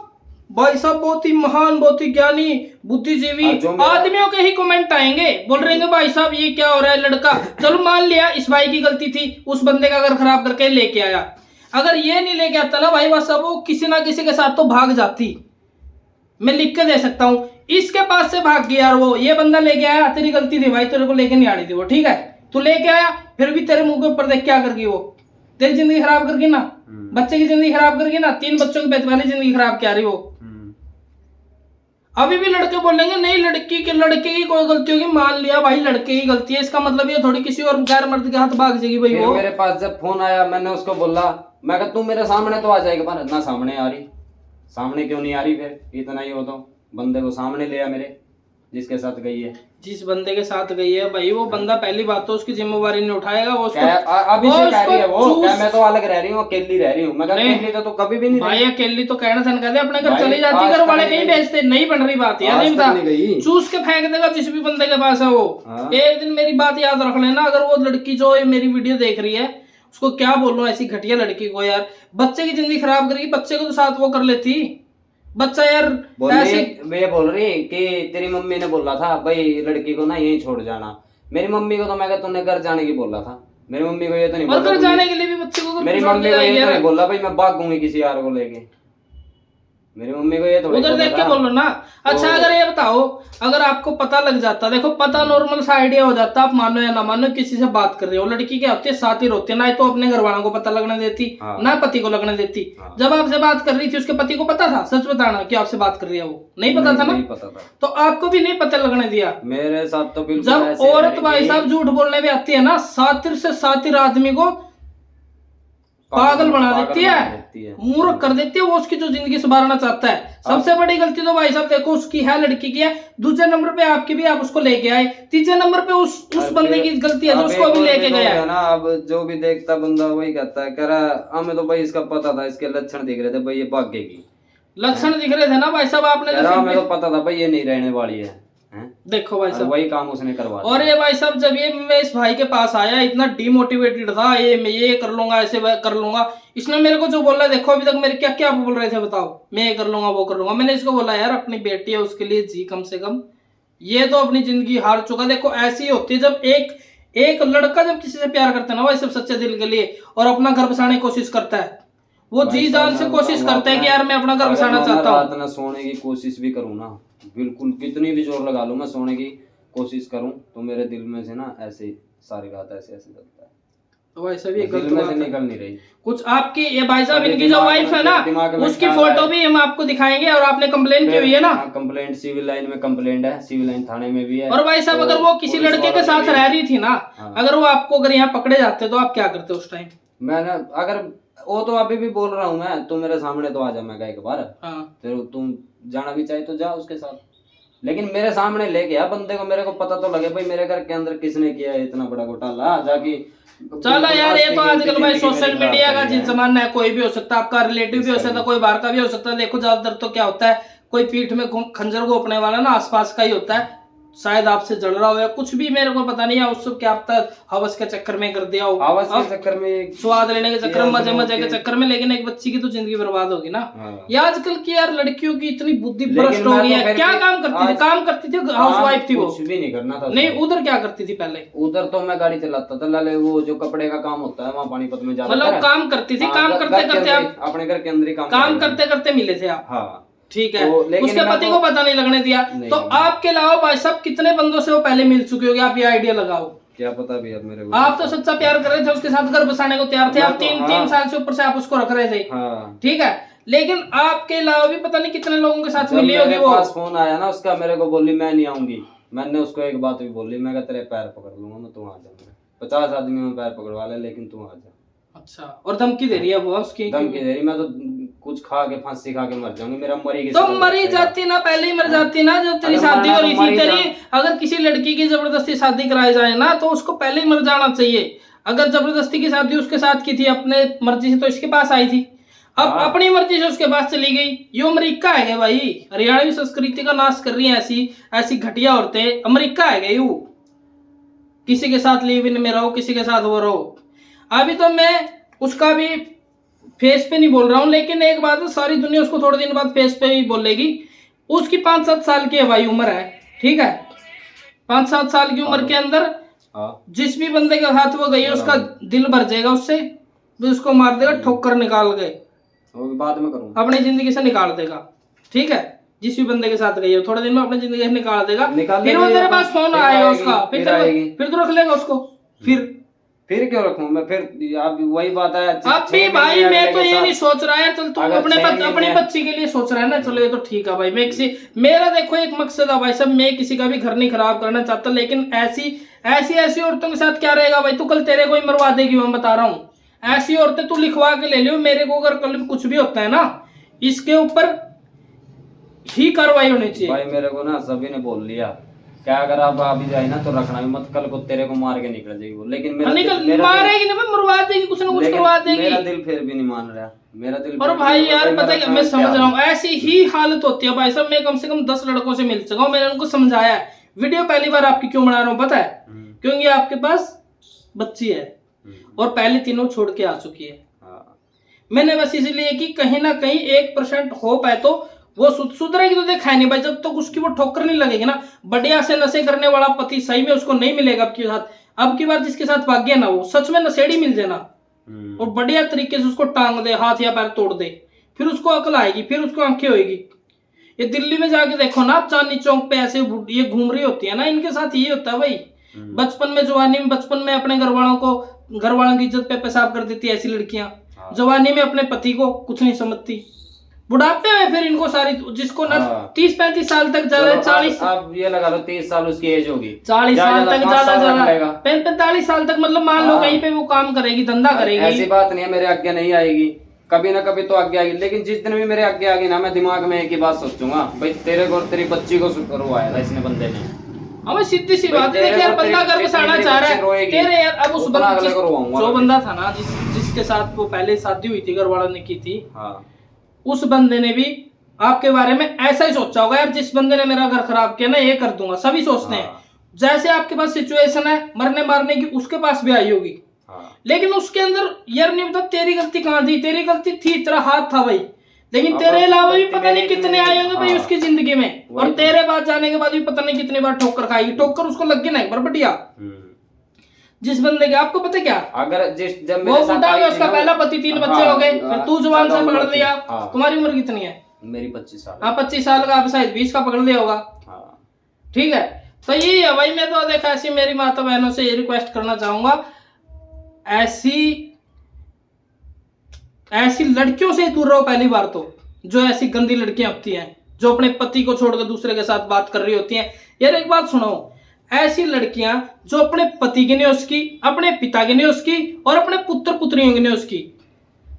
भाई साहब बहुत ही महान, बहुत ही ज्ञानी, बुद्धिजीवी आदमियों के ही कमेंट आएंगे, बोल रहे हैं भाई साहब ये क्या हो रहा है लड़का। चलो मान लिया इस भाई की गलती थी, उस बंदे का घर खराब करके लेके आया। अगर ये नहीं लेके आता ना भाई बस सब वो किसी ना किसी के साथ तो भाग जाती, मैं लिख के दे सकता हूँ। इसके पास से भाग गया यार वो, ये बंदा लेके आया, तेरी गलती थी भाई, तेरे को लेके नहीं आनी थी वो, ठीक है तू लेके आया, फिर भी तेरे मुंह के ऊपर देख क्या कर गई वो, तेरी जिंदगी खराब करके ना, बच्चे की जिंदगी खराब करके ना, 3 बच्चों की बेचवाली जिंदगी खराब क्या रही वो। अभी भी लड़के बोलेंगे नहीं लड़के की कोई गलती होगी, मान लिया भाई लड़के की गलती है, इसका मतलब ये थोड़ी किसी और गैर मर्द के हाथ भाग जाएगी भाई वो। मेरे पास जब फोन आया मैंने उसको बोला, मैं कहा तू मेरे सामने तो आ जाएगा, पर ना सामने आ रही, सामने क्यों नहीं आ रही? फिर इतना ही हो तो बंदे को सामने ले आ मेरे, जिसके साथ गई है, जिस बंदे के साथ गई है भाई वो बंदा पहली बात तो उसकी जिम्मेवारी नहीं उठाएगा वो। अभी से कह रही है वो क्या मैं तो अलग रह रही हूँ, अकेली रह रही हूँ। मैं अकेली तो कभी भी नहीं भाई, अकेली तो कहना था कहते अपने घर चली जाती, घर वाले कहीं भेजते, नहीं बन रही बात यार, नहीं बता चूस के फेंक देगा जिस भी बंदे के पास है वो। एक दिन मेरी बात याद रख लेना, अगर वो लड़की जो मेरी वीडियो देख रही है उसको क्या बोलूं, ऐसी घटिया लड़की को यार, बच्चे की जिंदगी खराब करेगी, बच्चे को तो साथ वो कर लेती, बच्चा यार ऐसे। वे बोल रही कि तेरी मम्मी ने बोला था भाई लड़की को ना यहीं छोड़ जाना। मेरी मम्मी को तो मैं तूने घर जाने की बोला था, मेरी मम्मी को ये तो नहीं बोला। घर जाने के लिए भी बच्चे को मेरी मम्मी को ये तो नहीं बोला भाई मैं भागूंगी किसी यार को लेके, मेरी मम्मी को ये तो उधर देख के बोलो ना। अच्छा अगर ये बताओ, अगर आपको पता लग जाता, देखो पता नॉर्मल सा आइडिया हो जाता, आप मानो या ना मानो किसी से बात कर रहे हो, लड़की क्या होती है सातिर होती है, ना तो अपने घर वालों को पता लगने देती, ना पति को लगने देती। जब आपसे बात कर रही थी उसके पति को पता था, सच बताना कि आपसे बात कर रही है वो? नहीं पता था ना, नहीं पता था, तो आपको भी नहीं पता लगने दिया। मेरे साथ तो बिल्कुल। जब औरत भाई साहब झूठ बोलने भी आती है ना, सातिर से सातिर आदमी को पागल बना देती है, मूर्ख कर देती है, वो उसकी जो जिंदगी सुधारना चाहता है। सबसे बड़ी गलती तो भाई साहब देखो उसकी है, लड़की की है, दूसरे नंबर पे आपकी भी, आप उसको लेके आए, तीसरे नंबर पे उस बंदे की गलती है जो उसको अभी लेके गया है ना। अब जो भी देखता बंदा वही कहता है, कह रहा हमें तो भाई इसका पता था, इसके लक्षण दिख रहे थे भाई ये भागेगी, लक्षण दिख रहे थे ना भाई साहब, आपने हमें तो पता था भाई ये नहीं रहने वाली है। देखो भाई साहब वही काम उसने करवा दिया। और ये भाई साहब जब ये मैं इस भाई के पास आया इतना डिमोटिवेटेड था, ये मैं ये कर लूंगा, ऐसे कर लूंगा, इसने मेरे को जो बोला देखो अभी तक मेरे क्या क्या बोल रहे थे बताओ, मैं ये कर लूंगा वो कर लूंगा। मैंने इसको बोला यार अपनी बेटी है उसके लिए जी कम से कम, ये तो अपनी जिंदगी हार चुका। देखो ऐसी होती है जब एक लड़का जब किसी से प्यार करता है ना भाई सब सच्चे दिल के लिए और अपना घर बसाने की कोशिश करता है, वो जी जान से कोशिश करता है कि यार मैं अपना घर बसाना चाहता हूँ। रात सोने की कोशिश भी करूँ ना, बिल्कुल कितनी भी जोर लगा लूं मैं सोने की कोशिश करूं तो मेरे दिल में से ना ऐसे सारी रात ऐसे चलता है, तो वैसे भी दिल में से निकल नहीं रही कुछ। आपकी ये भाई साहब इनकी जो वाइफ है ना उसकी फोटो भी हम आपको दिखाएंगे, और आपने कंप्लेन की हुई है ना? कंप्लेंट सिविल लाइन में कंप्लेंट है, सिविल लाइन थाने में भी है। और भाई साहब अगर वो किसी लड़के के साथ रह रही थी ना, अगर वो आपको अगर यहाँ पकड़े जाते तो आप क्या करते उस टाइम? मैंने अगर वो तो अभी भी बोल रहा हूँ मैं, तू मेरे सामने तो आ जा, मैं एक बार तुम जाना भी चाहे तो जा उसके साथ, लेकिन मेरे सामने ले गया बंदे को, मेरे को पता तो लगे भाई मेरे घर के अंदर किसने किया है इतना बड़ा घोटाला जाके। चलो यार ये तो आजकल भाई सोशल मीडिया का जिस जमाना है, कोई भी हो सकता है, आपका रिलेटिव भी हो सकता है, कोई बाहर का भी हो सकता है। देखो ज्यादातर तो क्या होता है, कोई पीठ में खंजर घोंपने वाला ना आसपास का ही होता है, शायद आपसे जल रहा हो या कुछ भी, मेरे को पता नहीं है, उसको क्या पता हवस के चक्कर में कर दिया हो, आवाज के चक्कर में, स्वाद लेने के चक्कर में, मजे मजे के के- चक्कर में, लेकिन एक बच्ची की तो जिंदगी बर्बाद होगी ना। हाँ। ये आजकल की यार लड़कियों की इतनी बुद्धि लेकिन भ्रष्ट हो मैं गई तो है। फिर क्या भी काम करती थी? आज- काम करती थी, हाउस वाइफ थी वो? कुछ भी नहीं करना था नहीं, उधर क्या करती थी पहले? उधर तो मैं गाड़ी चलाता था लाले, वो जो कपड़े का काम होता है वहाँ पानीपत में जाता मतलब था। काम करती थी, हाँ, काम घर करते के करते अंदर आप अपने घर के अंदर ही काम काम करेंगे। करते करते मिले थे आप? हाँ ठीक है। तो लेकिन उसके मैं पति तो- को पता नहीं लगने दिया। नहीं, तो नहीं। आपके अलावा भाई साहब कितने बंदों से वो पहले मिल चुके होगे? आप ये आइडिया लगाओ। क्या पता भी अब मेरे को। आप तो सच्चा प्यार कर रहे थे, उसके साथ घर बसाने को तैयार थे मैं आप, तो- 3 हाँ। साल से ऊपर से आप उसको रख रहे थे। हाँ ठीक है, लेकिन आपके अलावा भी पता नहीं कितने लोगों के साथ जब मिली होगी मेरे वो। पास फोन आया ना उसका, मेरे को बोली मैं नहीं आऊंगी। मैंने उसको एक बात भी बोली, मैं कहा तेरे पैर पकड़ लूंगा मैं, तू आ जा। 50 आदमी में पैर पकड़वा ले लेकिन तू आ जा। अच्छा, और धमकी दे रही है वो उसकी? धमकी दे रही, मैं तो कुछ खा के फांसी खा के मर जाऊंगी, मेरा मरी की तो शक्ल मरी दिखेगा। जाती ना, पहले ही मर जाती ना जब तेरी अगर शादी मरना हो तो रही मर थी ही तेरी। अगर किसी लड़की की जबरदस्ती शादी कराई जाए ना तो उसको पहले ही मर जाना चाहिए। अगर जबरदस्ती की शादी उसके साथ की थी अपने मर्जी से तो इसके पास आई थी, अब हाँ। अपनी मर्जी से उसके पास चली गई। ये अमेरिका है क्या भाई? हरियाणवी संस्कृति का नाश कर रही है ऐसी ऐसी घटिया औरतें। अमेरिका है क्या यू? किसी के साथ लिव इन में रहो, किसी के साथ वो रहो। अभी तो मैं उसका भी फेस पे नहीं बोल रहा हूँ, लेकिन एक बात है, सारी दुनिया उसको थोड़े दिन बाद फेस पे ही बोलेगी। उसकी 5-7 साल की भाई उम्र है, ठीक है? 5-7 साल की उम्र के अंदर हाँ जिस भी बंदे के हाथ वो गई है उसका दिल भर जाएगा उससे, भी उसको मार देगा, ठोकर निकाल गए, वो भी बाद में करूंगा। अपनी जिंदगी से निकाल देगा। ठीक है, जिस भी बंदे के साथ गई है थोड़े दिन में अपनी जिंदगी से निकाल देगा। निकाल फिर वो देगा, तेरे पास फोन फिर आएगा आएगी, उसका, फिर आएगी। फिर तो रख लेगा उसको। फिर क्यों रखूं मैं? फिर आप वही बात है। अब भी भाई मैं तो ये नहीं सोच रहा है, चल तू अगर अपने 6 अपनी महीने- बच्ची के लिए सोच रहा है ना, चलो ये तो ठीक है भाई। मैं किसी मेरा देखो एक मकसद है भाई साहब, मैं किसी का भी घर नहीं खराब करना चाहता, लेकिन ऐसी औरतों के साथ क्या रहेगा भाई? तू कल तेरे को ही मरवा देगी, मैं बता रहा हूँ। ऐसी औरतें तू लिखवा के ले लियो, मेरे को अगर कल कुछ भी होता है ना, इसके ऊपर ही कार्रवाई होनी चाहिए। भाई मेरे को ना सभी ने बोल लिया क्या अगर आप अभी जाए ना तो रखना भी मत, कल को तेरे को मार के निकल जाएगी वो। लेकिन मेरा मारेगी ना, मरवा देगी, कुछ ना कुछ करवा देगी। मेरा दिल फिर भी नहीं मान रहा, मेरा दिल। और भाई यार पता है मैं समझ रहा हूँ, ऐसी ही हालत होती है भाई साहब। मैं कम से कम 10 लड़कों से मिल चुका हूँ, मैंने उनको समझाया है। वीडियो पहली बार आपकी क्यों बना रहा हूँ पता है? क्योंकि आपके पास बच्ची है और पहले तीनों छोड़ के आ चुकी है। मैंने बस इसलिए कि कहीं ना कहीं 1% होप है तो वो सुधरेगी, तो देखा नहीं भाई। जब तक उसकी वो ठोकर नहीं लगेगी ना, बढ़िया से नशे करने वाला पति सही में उसको नहीं मिलेगा अब की साथ। अब की बार जिसके साथ भाग गया ना, वो सच में नशेड़ी मिल जाए ना, और बढ़िया तरीके से उसको टांग दे, हाथ या पैर तोड़ दे, फिर उसको अकल आएगी, फिर उसको आंखें होएगी। ये दिल्ली में जाके देखो ना आप, चांदनी चौक पे ऐसे ये घूम रही होती है ना, इनके साथ ये होता है भाई। बचपन में, जवानी में, बचपन में अपने घर वालों की इज्जत पे पेशाब कर देती है ऐसी लड़कियां। जवानी में अपने पति को कुछ नहीं समझती, बुढ़ापे में फिर इनको सारी, जिसको ना 30-35 साल तक ज्यादा, 40 आप ये लगा लो 30 साल उसकी एज होगी, 40 साल तक ज्यादा 45 साल तक, मतलब मान लो हाँ। कहीं पे वो काम करेगी, धंधा करेगी। ऐसी बात नहीं है मेरे आगे नहीं आएगी, कभी ना कभी तो आगे आएगी। लेकिन जिस दिन भी मेरे आगे आएगी ना, मैं दिमाग में एक ही बात सोचूंगा, भाई तेरे को और तेरी बच्ची को करवाया था इसने बंदे ने। हमें सीधी सी बात है, यार बंदा घर बसाना चाह रहा है तेरे, यार अब उस जो बंदा था ना जिसके साथ वो पहले शादी हुई थी, घर वालों ने की थी, उस बंदे ने भी आपके बारे में ऐसा ही सोचा होगा, यार जिस बंदे ने मेरा घर खराब किया ना, ये कर दूंगा। सभी सोचते हैं जैसे आपके पास सिचुएशन है मरने मारने की, उसके पास भी आई होगी। लेकिन उसके अंदर यार नहीं पता तेरी गलती कहाँ थी। तेरी गलती थी, तेरा हाथ था भाई, लेकिन तेरे अलावा भी पता नहीं कितने आए होंगे भाई उसकी जिंदगी में, और तेरे पास जाने के बाद भी पता नहीं कितनी बार ठोकर खाएगी। ठोकर उसको लग गई ना एक बार बढ़िया, जिस बंदे के, आपको पता क्या, अगर जब वो बूढ़ा हुआ, उसका पहला पति, 3 बच्चे हो गए, फिर तू जवान सा पकड़ लिया। तुम्हारी उम्र कितनी है? मेरी 25 साल। हाँ 25 साल का, आप शायद 20 का पकड़ लिया होगा। ठीक है, तो यही है भाई। मैं तो देखा ऐसी मेरी माता बहनों से ये रिक्वेस्ट करना चाहूंगा, ऐसी लड़कियों से दूर रहो पहली बार तो, जो ऐसी गंदी लड़कियां होती हैं, जो अपने पति को छोड़कर दूसरे के साथ बात कर रही होती हैं। यार एक बात सुनो, ऐसी लड़कियां जो अपने पति की नहीं उसकी, अपने पिता की नहीं उसकी, और अपने पुत्र पुत्रियों की नहीं उसकी,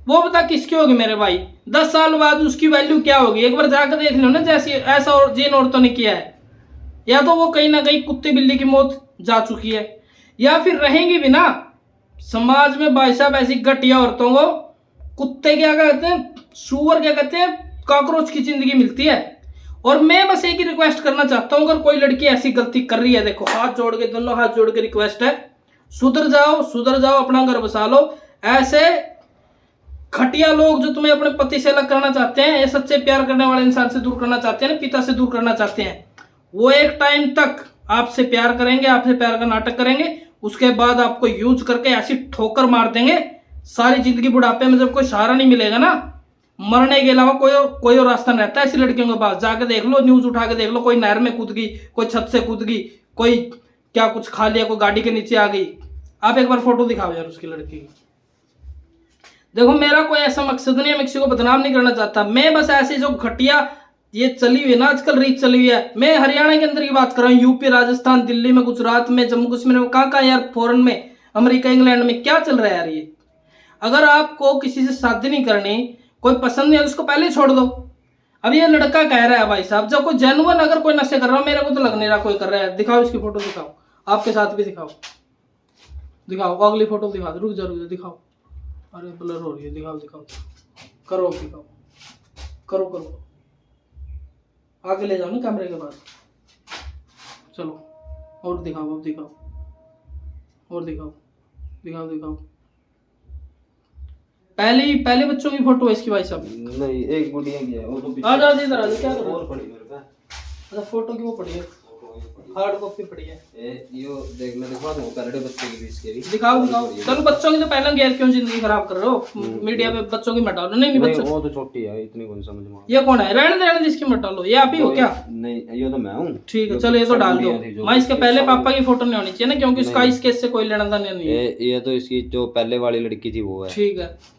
वो बता किसकी होगी मेरे भाई? 10 साल बाद उसकी वैल्यू क्या होगी? एक बार जाकर देख लो ना, जैसी ऐसा और जिन औरतों ने किया है, या तो वो कहीं ना कहीं कुत्ते बिल्ली की मौत जा चुकी है, या फिर रहेंगी भी ना समाज में भाई साहब। ऐसी घटिया औरतों को कुत्ते क्या कहते हैं, सुअर क्या कहते हैं, कॉकरोच की जिंदगी मिलती है। और मैं बस एक ही रिक्वेस्ट करना चाहता हूं, अगर कोई लड़की ऐसी गलती कर रही है, देखो हाथ जोड़ के, दोनों हाथ जोड़ के रिक्वेस्ट है, सुधर जाओ, अपना घर बसा लो। ऐसे घटिया लोग जो तुम्हें अपने पति से अलग करना चाहते हैं, ये सच्चे प्यार करने वाले इंसान से दूर करना चाहते हैं, पिता से दूर करना चाहते हैं, वो एक टाइम तक आपसे प्यार करेंगे, आपसे प्यार का नाटक करेंगे, उसके बाद आपको यूज करके ऐसी ठोकर मार देंगे, सारी जिंदगी बुढ़ापे में जब कोई सहारा नहीं मिलेगा ना, मरने के अलावा कोई और रास्ता नहीं रहता है ऐसी लड़कियों के पास। जाके देख लो, न्यूज उठा के देख लो, कोई नहर में कूद गई, कोई छत से कूद गई, कोई क्या कुछ खा लिया, कोई गाड़ी के नीचे आ गई। आप एक बार फोटो दिखाओ यार उसकी लड़की की। देखो मेरा कोई ऐसा मकसद नहीं है, मैं किसी को बदनाम नहीं करना चाहता, मैं बस ऐसी जो घटिया ये चली हुई है ना आजकल, रीच चली हुई है, मैं हरियाणा के अंदर की बात कर रहा हूँ, यूपी, राजस्थान, दिल्ली में, गुजरात में, जम्मू कश्मीर में, कहाँ यार, फॉरेन में, अमेरिका, इंग्लैंड में क्या चल रहा है यार ये। अगर आपको किसी से शादी नहीं करनी, कोई पसंद नहीं है, उसको पहले ही छोड़ दो। अब ये लड़का कह रहा है भाई साहब, जब कोई जेन्युइन अगर कोई नशे कर रहा हो, मेरे को तो लग नहीं रहा कोई कर रहा है। दिखाओ इसकी फोटो, दिखाओ, आपके साथ भी दिखाओ, अगली फोटो दिखा दो, रुक जा दिखाओ, अरे ब्लर हो रही है, दिखाओ, करो, आगे ले जाओ ना कैमरे के पास, चलो और दिखाओ, अब दिखाओ। पहले बच्चों की फोटो है इसकी भाई साहब? नहीं, एक गुड़िया की है, वो तो आ जा इधर आ जा, क्या कर रहा और पड़ी मेरे पे। अच्छा फोटो की वो पड़ी है, हार्ड कॉपी पड़ी है, यो देख, मैं दिखा दूं पहले बच्चे की भी, इसके भी दिखाओ। चलो बच्चों की तो पहले गैर क्यों जिंदगी खराब कर रहे हो, मीडिया पे बच्चों की मत डालो। नहीं बच्चों, वो तो छोटी है, इतनी कौन समझ में। ये कौन है, रहने देने जिसकी मत डालो, ये आप ही हो क्या? नहीं, ये तो मैं हूँ। ठीक है चलो, ये तो डाल दो। मैं इसके पहले पापा की फोटो नहीं होनी चाहिए ना, क्योंकि इसका इस केस से कोई लेना देना नहीं है। ये तो इसकी जो पहले वाली लड़की थी वो है।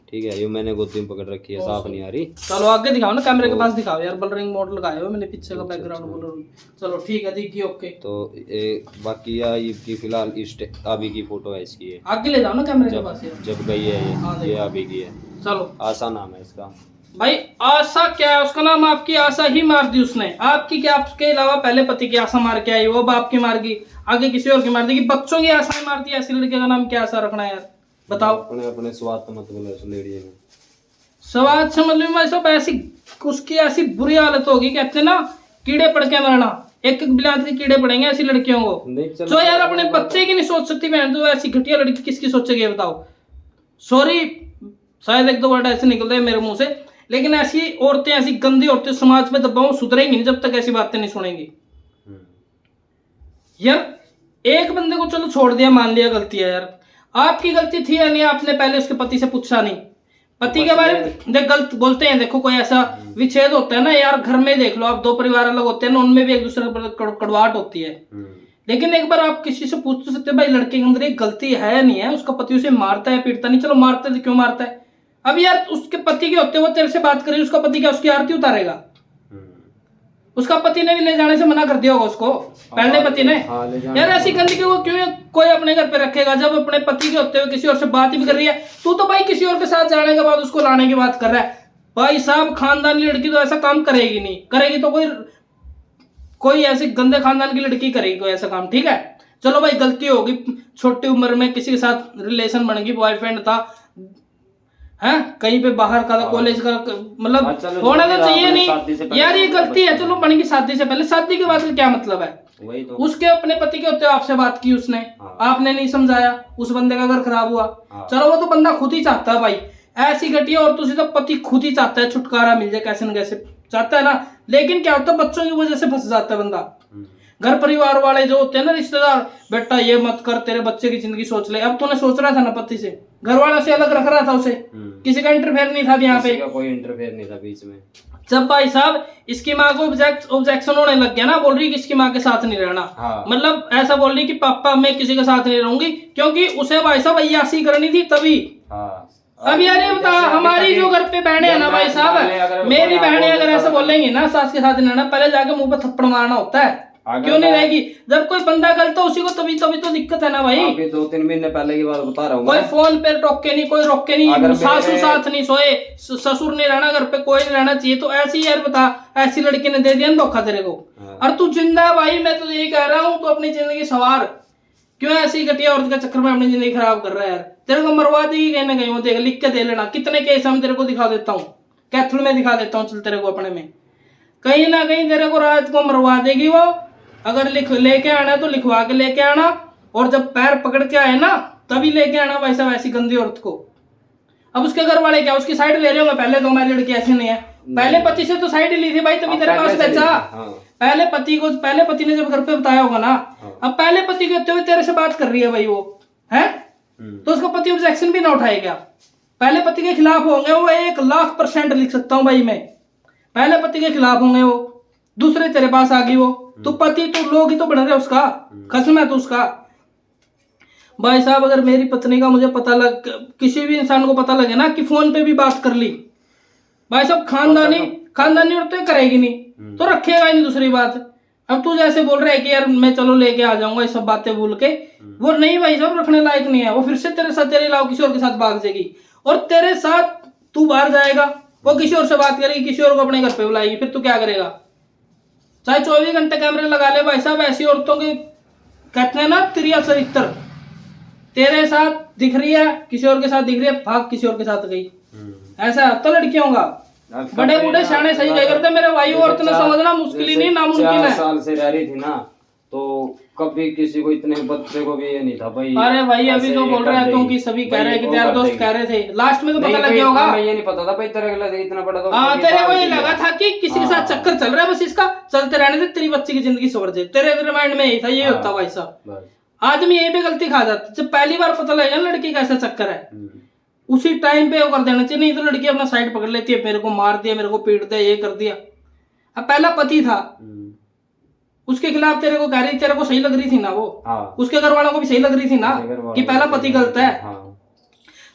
ठीक है, ये मैंने गोदी में पकड़ रखी है, साफ नहीं आ रही। चलो आगे दिखाओ ना, कैमरे के पास दिखाओ यार, बलरिंग मोड लगाए हुए मैंने, पीछे का बैकग्राउंड बोलो। चलो ठीक है, देखिए ओके। तो बाकी की फिलहाल अभी की फोटो है इसकी, आगे ले जाओ ना कैमरे के पास यार। जब गई है ये अभी की है। चलो, आशा नाम है इसका भाई। आशा क्या है उसका नाम? आपकी आशा ही मार दी उसने। आपकी क्या, आपके अलावा पहले पति की आशा मार के आई, वो बाप की मार गई, आगे किसी और की मार देगी, बच्चों की आशा मार दी। ऐसी लड़के का नाम क्या आशा रखना है यार, बताओ। अपने स्वाद मतलब लेडी में स्वाद समझ लो भाई साहब, ऐसी उसकी ऐसी बुरी हालत होगी, कहते हैं ना कीड़े पड़ के मरना, एक बिलात के कीड़े पड़ेंगे ऐसी लड़कियों को। जो यार अपने बच्चे की नहीं सोच सकती बहन, तो ऐसी घटिया लड़की किसकी सोचेगी बताओ। सॉरी, शायद एक दो वर्ड ऐसे निकलते हैं मेरे मुंह से, लेकिन ऐसी औरतें, ऐसी गंदी औरतें समाज में दबाव सुधरेंगी नहीं जब तक ऐसी बातें नहीं सुनेंगी यार। एक बंदे को चलो छोड़ दिया, मान लिया गलती है यार, आपकी गलती थी या नहीं, आपने पहले उसके पति से पूछा नहीं। पति के बारे में गलत बोलते हैं, देखो कोई ऐसा विच्छेद होता है ना यार, घर में देख लो आप, दो परिवार अलग होते हैं ना, उनमें भी एक दूसरे पर कड़वाहट होती है। लेकिन एक बार आप किसी से पूछ तो सकते हैं, भाई लड़के के अंदर एक गलती है या नहीं है, उसका पति उसे मारता है पीटता नहीं, चलो मारता है तो क्यों मारता है। अब यार उसके पति के होते, वो तेरे से बात करें, उसका पति क्या उसकी आरती उतारेगा? उसका पति ने भी ले जाने से मना कर दिया होगा उसको, पहले पति ने। यार ऐसी गंदगी को क्यों कोई अपने घर पे रखेगा, जब अपने पति के होते हुए किसी और से बात भी कर रही है। तू तो भाई किसी और के साथ जाने के बाद उसको लाने की बात कर रहा है। भाई साहब, खानदानी लड़की तो ऐसा काम करेगी नहीं, करेगी तो कोई ऐसे गंदे खानदान की लड़की करेगी कोई ऐसा काम, ठीक है। चलो भाई गलती होगी, छोटी उम्र में किसी के साथ रिलेशन बन गई, बॉयफ्रेंड था है, कहीं पे बाहर का था, कॉलेज का, मतलब होना तो चाहिए नहीं यार, ये गलती है। चलो बन गई शादी से पहले, शादी के बाद क्या मतलब है? वही तो। उसके अपने पति के होते आपसे बात की उसने, आपने नहीं समझाया, उस बंदे का घर खराब हुआ। चलो वो तो बंदा खुद ही चाहता है भाई, ऐसी घटिया और तुझे तो पति खुद ही चाहता है छुटकारा मिल जाए, कैसे न कैसे चाहता है ना। लेकिन क्या होता है, बच्चों की वजह से फंस जाता है बंदा। घर परिवार वाले जो होते हैं ना, रिश्तेदार, बेटा ये मत कर, तेरे बच्चे की जिंदगी सोच ले। अब तूने सोच रहा था ना पति से, घर वालों से अलग रख रहा था उसे, किसी का इंटरफेयर नहीं था यहाँ पे, कोई इंटरफेयर नहीं था बीच में। जब भाई साहब इसकी माँ को ऑब्जेक्शन होने लग गया ना, बोल रही कि इसकी माँ के साथ नहीं रहना, मतलब ऐसा बोल रही कि पापा मैं किसी के साथ नहीं रहूंगी, क्योंकि उसे भाई साहब अय्यासी करनी थी तभी। अब यार ये बता, हमारी जो घर पे बहने है ना भाई साहब, मेरी बहनें अगर ऐसा बोलेंगी ना सास के साथ नहीं रहना, पहले जाके मुंह पे थप्पड़ मारना होता है, क्यों नहीं रहेगी। जब कोई बंदा गलत हो उसी को तभी तो दिक्कत है ना भाई। अभी 2-3 महीने पहले की बात बता रहा हूँ, कोई फोन पे टोके नहीं, कोई रोके नहीं, सासू साथ नहीं सोए, ससुर नहीं रहना घर पे, कोई नहीं रहना चाहिए, तो ऐसी यार बता, ऐसी लड़की ने दे दिया धोखा तेरे को। और तू जिंदा है भाई, मैं तो यही कह रहा हूँ, तो अपनी जिंदगी सवार, क्यों ऐसी घटिया औरत के चक्कर में अपनी जिंदगी खराब कर रहा है यार। तेरे को मरवा देगी कहीं ना कहीं, वो देख लिख के दे लेना, कितने केस हम तेरे को दिखा देता हूँ, कैथल में दिखा देता हूँ, चल तेरे को अपने में। कहीं ना कहीं तेरे को रात को मरवा देगी वो। अगर लेके आना है तो लिखवा के लेके आना, और जब पैर पकड़ के आए ना तभी लेके आना भाई साहब ऐसी गंदी औरत को। अब उसके घर वाले क्या उसकी साइड ले रहे होंगे? पहले तो हमारी लड़की ऐसी नहीं है, पहले पति से तो साइड ही ली थी भाई, तभी तेरे पास बचा। पहले पति ने जब घर पे बताया होगा ना, अब पहले पति के होते हुए तेरे से बात कर रही है भाई वो है, तो उसका पति ऑब्जेक्शन भी ना उठाएगा? पहले पति के खिलाफ होंगे वो, 1,00,000% लिख सकता हूं भाई मैं, पहले पति के खिलाफ होंगे वो, दूसरे तेरे पास आ गई वो, तो पति तो लोग ही तो बन रहे उसका, खत्म है तो उसका। भाई साहब अगर मेरी पत्नी का मुझे पता लग, किसी भी इंसान को पता लगे ना कि फोन पे भी बात कर ली, भाई साहब खानदानी और तो करेगी नहीं, तो रखेगा ही नहीं। दूसरी बात, अब तू जैसे बोल रहा है कि यार मैं चलो लेके आ जाऊंगा ये सब बातें बोल के, वो नहीं भाई साहब रखने लायक नहीं है। वो फिर से तेरे साथ, तेरे अलावा किसी और के साथ भाग जाएगी, और तेरे साथ तू बाहर जाएगा, वो किसी और से बात करेगी, किसी और को अपने घर पे बुलाएगी, फिर तू क्या करेगा? चाहे 24 घंटे कैमरे लगा ले भाई साहब, ऐसी औरतों के कहते हैं ना तिरिया चरित्र, तेरे साथ दिख रही है, किसी और के साथ दिख रही है, भाग किसी और के साथ गई। ऐसा तो लड़कियों का, बड़े बूढ़े सियाने सही कह करते मेरे भाई, औरत ने समझना मुश्किल ही नहीं, नामुमकिन है। 4 साल से रह रही थी ना, तो कभी किसी को, इतने बच्चे को भी ये नहीं था भाई। अरे भाई अभी तो बोल रहे हैं तुम कि सभी कह रहे हैं कि यार दोस्त कह रहे थे, लास्ट में तो पता लग गया होगा। मैं ये नहीं पता था भाई तेरे के लिए इतना बड़ा, तो हाँ तेरे को ये लगा था कि किसी के साथ चक्कर चल रहा है, बस इसका चलते रहने से तेरी बच्ची की जिंदगी सवर जाए, तेरे माइंड में यही था, ये होता भाई साहब। आदमी यही पे गलती खा जाता, जब पहली बार पता लगेगा लड़की का ऐसा चक्कर है, उसी टाइम पे वो कर देना चाहिए, नहीं तो लड़की अपना साइड पकड़ लेती है, मेरे को मार दिया, मेरे को पीट दिया, ये कर दिया। अब पहला पति था, उसके खिलाफ तेरे को कह रही, तेरे को सही लग रही थी ना वो, उसके घर वालों को भी सही लग रही थी ना कि पहला पति गलत है।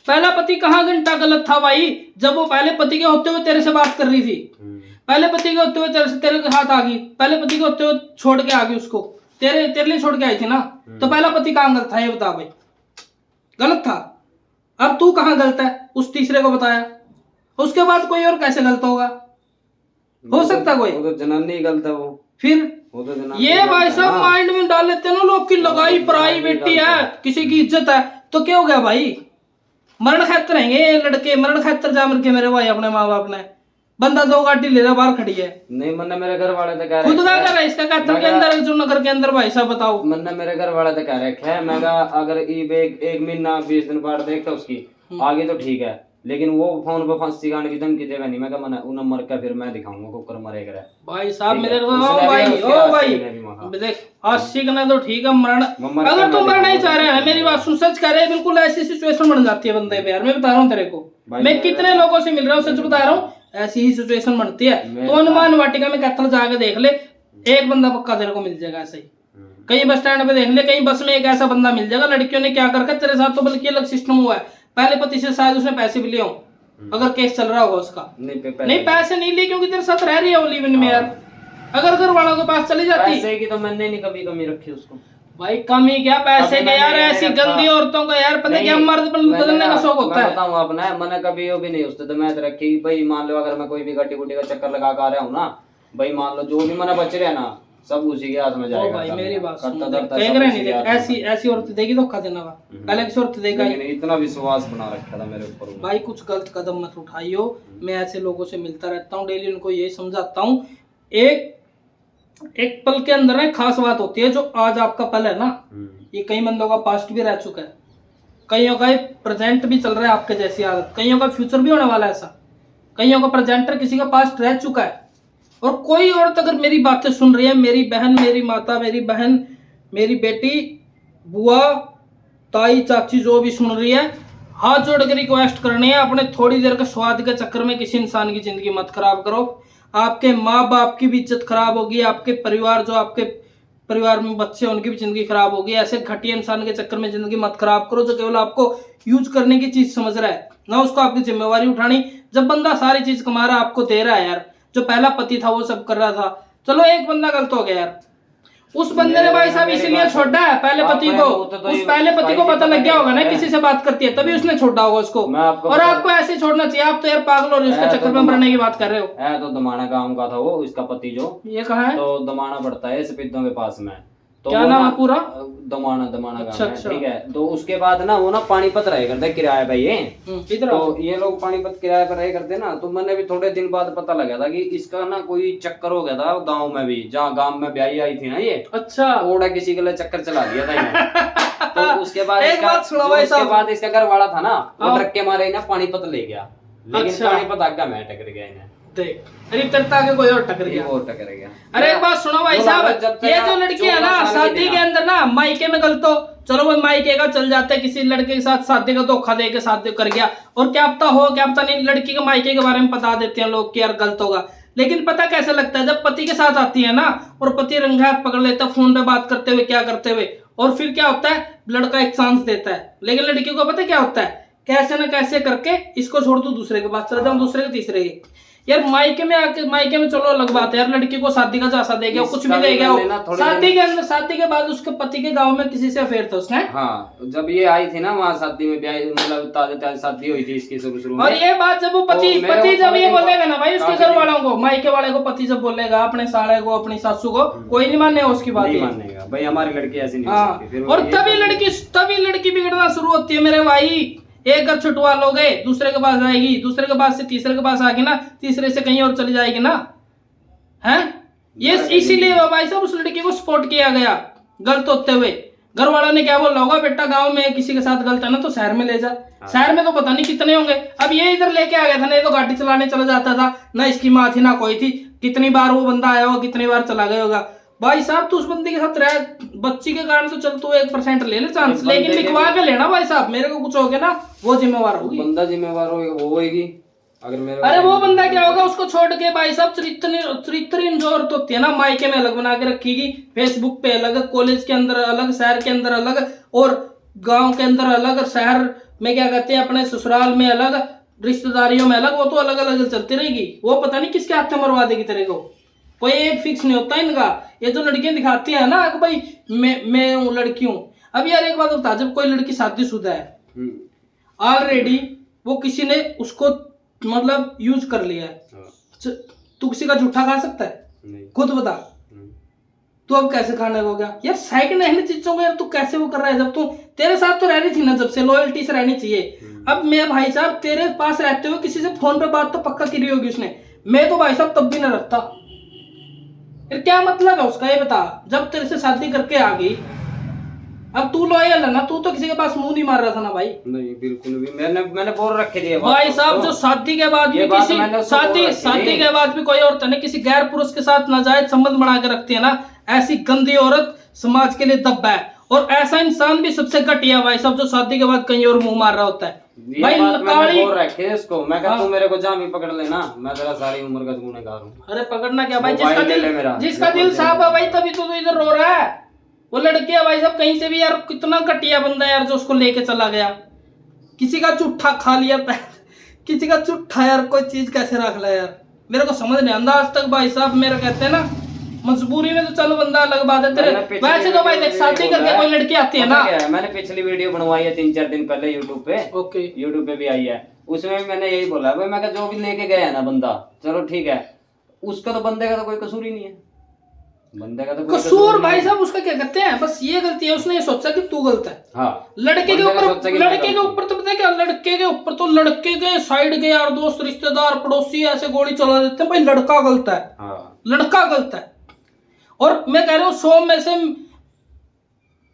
पहला पति कहाँ घंटा गलत था भाई, जब वो पहले पति के होते हुए तेरे से बात कर रही थी, पहले पति के होते हुए तेरे के हाथ आ गई, पहले पति के होते हुए छोड़ के आ गई उसको, तेरे लिए छोड़ के आई थी ना, तो पहला पति कहाँ गलत था ये बता भाई? गलत था। अब तू कहाँ गलत है? उस तीसरे को बताया, उसके बाद कोई और कैसे गलत होगा? हो सकता कोई? वो तो जनानी गलत है वो, फिर वो तो ये भाई साहब माइंड में डाल लेते हैं ना लोग की लगाई पराई बेटी है, किसी की इज्जत है, तो क्या हो गया भाई? मरण खातर रहेंगे ये लड़के, मरण खातर जा मर के मेरे भाई अपने माँ बाप ने। बंदा 2 गाड़ी ले रहा बाहर खड़ी है, नहीं मन्ना मेरे घर वाले तो कह रहे खुद का कर रहा है इसका कत्ल के अंदर, जो नगर के अंदर भाई साहब बताओ। मन्ना मेरे घर वाले तो कह रहे हैं, मैं अगर एक महीना 20 दिन बाद देखता उसकी आगे तो ठीक है, लेकिन वो फोन पे फांसी गाने की धमकी देगा नहीं। मैं कहा मना उन्हें मर के फिर मैं दिखाऊंगा कुकर मरेगा भाई साहब मेरे को। ओ भाई देख आशिक ने तो ठीक है मरण, अगर तुम मरना ही चाह रहे हैं, मेरी बात सुन, सच कह रहे हैं, बिल्कुल ऐसी सिचुएशन बन जाती है बंदे पे यार, मैं बता रहा हूँ तेरे को, मैं कितने लोगों से मिल रहा हूँ, सच बता रहा हूँ, ऐसी ही सिचुएशन बनती है। तो अनुमान वाटिका में कत्ल जाके देख ले, एक बंदा पक्का तेरे को मिल जाएगा ऐसे ही। कहीं बस स्टैंड पे देख ले, कहीं बस में एक ऐसा बंदा मिल जाएगा। लड़कियों ने क्या करके तेरे साथ तो बल्कि अलग सिस्टम हुआ है, पहले पति से शायद उसने पैसे भी लिए हो, अगर केस चल रहा होगा उसका। नहीं पैसे नहीं लिए क्योंकि तेरे साथ रह रही है वो लिव इन में यार, अगर घर वालों के पास चली जाती। पैसे की तो मैंने नहीं कभी कमी रखी उसको भाई, कमी क्या पैसे के यार, ऐसी गंदी औरतों का यार पता क्या मर्द बदलने का शौक होता है। बताऊं अपना, मैंने कभी वो भी नहीं उससे तो मैं रखी भाई, मान लो अगर मैं कोई भी गड्डी गुड्डी का चक्कर लगा कर आ रहा हूँ ना भाई, मान लो जो भी मैंने बच रहे ना सब उसी के हाथ में जाएगा। भाई मेरी बात सुन, ऐसी औरत देगी धोखा देना का, पहले किसी औरत देगा। इतना विश्वास बना रखा था मेरे ऊपर भाई, कुछ गलत कदम मत उठाइयो। मैं ऐसे लोगों से मिलता रहता हूँ डेली, उनको यही समझाता हूँ, एक पल के अंदर ना खास बात होती है, जो आज आपका पल है ना, ये कई बंदों का पास्ट भी रह चुका है, कईयों का प्रेजेंट भी चल रहा है आपके जैसी आदत, कईयों का फ्यूचर भी होने वाला है ऐसा, कईयों का प्रेजेंट किसी का पास्ट रह चुका है। और कोई औरत अगर मेरी बातें सुन रही है, मेरी बहन, मेरी माता, मेरी बहन, मेरी बेटी, बुआ, ताई, चाची जो भी सुन रही है, हाथ जोड़ कर रिक्वेस्ट करनी है, अपने थोड़ी देर के स्वाद के चक्कर में किसी इंसान की जिंदगी मत खराब करो। आपके माँ बाप की भी इज्जत खराब होगी, आपके परिवार, जो आपके परिवार में बच्चे उनकी भी जिंदगी खराब होगी। ऐसे घटिया इंसान के चक्कर में जिंदगी मत खराब करो, जो केवल आपको यूज करने की चीज समझ रहा है, ना उसको आपकी जिम्मेवारी उठानी। जब बंदा सारी चीज कमा रहा है, आपको दे रहा है यार, जो पहला पति था वो सब कर रहा था, चलो एक बंदा गलत हो गया यार, उस बंदे ने भाई साहब इसीलिए छोड़ा है पहले पति को, उस पहले पति को पता लग गया होगा ना किसी से बात करती है, तभी उसने छोड़ा होगा उसको। और आपको ऐसे छोड़ना चाहिए, आप तो यार पागल हो रहे हो, उसके चक्कर में मरने की बात कर रहे हो। है तो दमाना गांव का था वो, इसका पति जो, ये कहाँ है? तो दमाना पड़ता है सफेदों के पास में, तो क्या वो नाम ना है पूरा? दमाना दमाना अच्छा, गाँव है, अच्छा। ठीक है। तो उसके बाद ना वो ना पानीपत रहे करते किराए पे ये। इधर आओ। तो ये लोग पानीपत किराए पर रहे करते ना, तो मैंने भी थोड़े दिन बाद पता लगा था कि इसका ना कोई चक्कर हो गया था गांव में भी, जहाँ गांव में ब्याही आई थी ना ये, अच्छा। थोड़ा किसी के लिए चक्कर चला दिया था इन्हें। तो उसके बाद एक इसका बात सुनो जो भाई उसके साहब। बाद इसका घर वाला था ना, वो हाँ। ट्रक के मारे ना पानीपत ले गया, लेकिन अच्छा। पानीपत आगे मैं टकर गया इन्हें, देख, अरे तरता के कोई और टकर ये गया। वो टकर गया। अरे एक बात सुनो भाई जो साहब, लागत जब तक ये जो आप लड़की है ना 14 साल की शादी थी के ना, अंदर ना मायके में गलत हो, चलो वो मायके का चल जाते हैं, किसी लड़के के साथ शादी का धोखा दे के शादी कर गया, और क्या पता हो क्या पता नहीं, लड़की के मायके के बारे में बता देते हैं लोग कि यार गलत होगा। लेकिन पता कैसे लगता है जब पति के साथ आती है ना, और पति रंगे हाथ पकड़ लेता है फोन पे बात करते हुए, क्या करते हुए, और फिर क्या होता है, लड़का एक चांस देता है, लेकिन लड़की को पता क्या होता है, कैसे ना कैसे करके इसको छोड़ दो, दूसरे के पास चले जाओ, दूसरे के तीसरे के। यार मायके में आके, मायके में चलो अलग बात है यार, लड़की को शादी का झांसा दे गया, कुछ भी दे गया हो, शादी के अंदर, शादी के बाद उसके पति के गांव में किसी से अफेयर था उसने। हाँ, जब ये आई थी ना वहाँ शादी में, ब्याह मतलब ताजे ताजे शादी हुई थी इसकी शुरू में। और ये बात जब वो पति तो मेरे पति को जब थोड़े ये दिन बोलेगा ना भाई उसके काफी घर वालों को, मायके वाले को पति जब बोलेगा अपने साले को, अपनी सासू को, कोई नहीं मानेगा उसकी बात। नहीं मानेगा भाई, हमारी लड़की ऐसी नहीं हो हाँ, सकती। फिर और तभी लड़की बिगड़ना शुरू होती है मेरे भाई। एक घर छुटवा लोगे, दूसरे के पास जाएगी, दूसरे के पास से तीसरे के पास आएगी ना, तीसरे से कहीं और चली जाएगी ना, हैं? ये इसीलिए भाई साहब उस लड़की को सपोर्ट किया गया गलत होते हुए। घर वालों ने क्या बोला होगा, बेटा गांव में किसी के साथ गलत है ना तो शहर में ले जा। शहर में तो पता नहीं कितने होंगे। अब ये इधर लेके आ गया था ना, ये तो गाड़ी चलाने चला जाता था ना, इसकी माँ थी ना कोई थी, कितनी बार वो बंदा आया होगा, कितनी बार चला गया होगा। भाई साहब तू उस बंदी के साथ रह, बच्ची के कारण तो चल तू 1% ले ले चांस, लेकिन लिखवा के लेना भाई साहब, मेरे को कुछ हो गया ना वो जिम्मेवार होगी, बंदा जिम्मेवार वो होगी। अगर मेरे अरे वो बंदा क्या होगा, उसको छोड़ के भाई साहब चरित्र जो औरत होती है ना, मायके में अलग बना के रखेगी, फेसबुक पे अलग, कॉलेज के अंदर अलग, शहर के अंदर अलग, और गांव के अंदर अलग, शहर में क्या कहते हैं अपने ससुराल में अलग, रिश्तेदारियों में अलग, वो तो अलग अलग चलती रहेगी। वो पता नहीं किसके हाथ में मरवा देगी तेरे को, कोई एक फिक्स नहीं होता इनका। ये जो लड़कियां दिखाती है ना कि भाई मैं हूँ लड़की हूँ। अब यार एक बात बता, जब कोई लड़की शादीशुदा है ऑलरेडी, वो किसी ने उसको मतलब यूज कर लिया है, तू किसी का झूठा खा सकता है? खुद बता, तू अब कैसे खाने हो गया यार? सेकंड हैंड चीजों को यार तू कैसे वो कर रहा है, जब तू तेरे साथ तो रहनी थी ना, जब से लॉयल्टी से रहनी चाहिए। अब मैं भाई साहब तेरे पास रहते हुए किसी से फोन पे बात तो पक्का करी होगी उसने, मैं तो भाई साहब तब भी ना रखता। फिर क्या मतलब है उसका ये बता, जब तेरे से शादी करके आ गई, अब तू लॉयल है ना, तू तो किसी के पास मुंह नहीं मार रहा था ना भाई। नहीं बिल्कुल भी, मैंने बोल रखे थे भाई साहब जो शादी के बाद भी किसी शादी के बाद भी कोई औरत है ना किसी गैर पुरुष के साथ नाजायज संबंध बना के रखती है ना, ऐसी गंदी औरत समाज के लिए दब्बा है। और ऐसा इंसान भी सबसे घटिया भाई साहब जो शादी के बाद कहीं और मुंह मार रहा होता है। भाई मैंने बोल रखे इसको, मैं कहता हूं मेरे को जहां भी पकड़ लेना, मैं तेरा सारी उम्र का गुनहगार हूं। अरे पकड़ना क्या भाई, मोबाइल जिसका दिल साफ है भाई तभी तो इधर रो रहा है। वो लड़की है भाई साहब कहीं से भी यार, कितना घटिया बंदा है यार जो उसको लेके चला गया, किसी का चुट्ठा खा लिया किसी का चुट्ठा यार, कोई चीज कैसे रख ला यार, मेरे को समझ नहीं आता आज तक भाई साहब। मेरे कहते हैं ना मजबूरी में तो चलो बंदा अलग बात है तेरे, वैसे तो भाई देख शादी करके कोई लड़की आती है ना, मैंने पिछली वीडियो बनवाई है 3-4 दिन पहले यूट्यूब पे, ओके यूट्यूब पे भी आई है, उसमें भी मैंने यही बोला भाई, मैं जो भी लेके गया है ना बंदा, चलो ठीक है, उसका तो बंदे का तो कोई कसूर ही नहीं है, बंदे का तो कसूर भाई साहब उसका क्या कहते हैं, बस ये गलती है उसने ये सोचा कि तू गलत है। हाँ, लड़के के ऊपर तो पता है क्या, लड़के के ऊपर तो लड़के के साइड के यार दोस्त रिश्तेदार पड़ोसी ऐसे गोली चला देते हैं भाई, लड़का गलत है। हाँ। लड़का गलत है। और मैं कह रहा हूँ 100 में से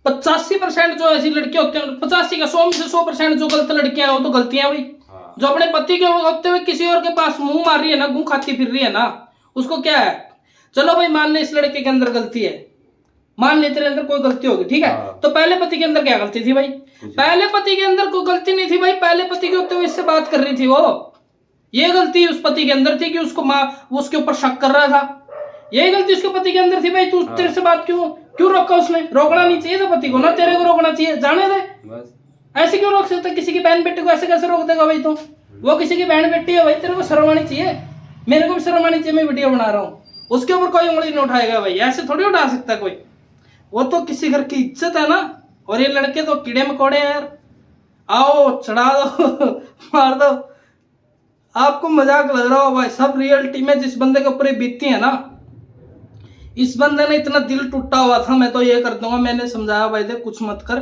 85% जो ऐसी लड़कियां होती हैं, 85 का 100 में से 100% जो गलत लड़कियां हैं वो तो गलतियां भाई। हाँ। जो अपने पति के होते हुए किसी और के पास मुंह मार रही है ना, गुं खाती फिर रही है ना, उसको क्या है, चलो भाई मान ले इस लड़के के अंदर गलती है, मान ले तेरे अंदर कोई गलती होगी, ठीक है। हाँ। तो पहले पति के अंदर क्या गलती थी भाई? पहले पति के अंदर कोई गलती नहीं थी भाई, पहले पति के होते हुए इससे बात कर रही थी वो, ये गलती उस पति के अंदर थी कि उसको उसके ऊपर शक कर रहा था, यही गलती उसके पति के अंदर थी भाई। तू तेरे से बात क्यों रोका उसने? रोकना नहीं चाहिए था पति को ना, तेरे को रोकना चाहिए, जाने दे बस। ऐसे क्यों रोक सकता? किसी की बहन बेटी को ऐसे कैसे रोक देगा भाई? तो वो किसी की बहन बेटी है भाई, तेरे को शर्म आनी चाहिए, मेरे को भी शर्म आनी चाहिए, मैं वीडियो बना रहा हूँ, उसके ऊपर कोई उंगली नहीं उठाएगा भाई, ऐसे थोड़ी उठा सकता कोई, वो तो किसी घर की इज्जत है ना। और ये लड़के तो कीड़े मकोड़े हैं यार, आओ चढ़ा दो मार दो। आपको मजाक लग रहा हो भाई, सब रियलिटी में जिस बंदे के ऊपर बीतती है ना, इस बंदे ने इतना दिल टूटा हुआ था, मैं तो ये कर दूंगा, मैंने समझाया भाई देख कुछ मत कर,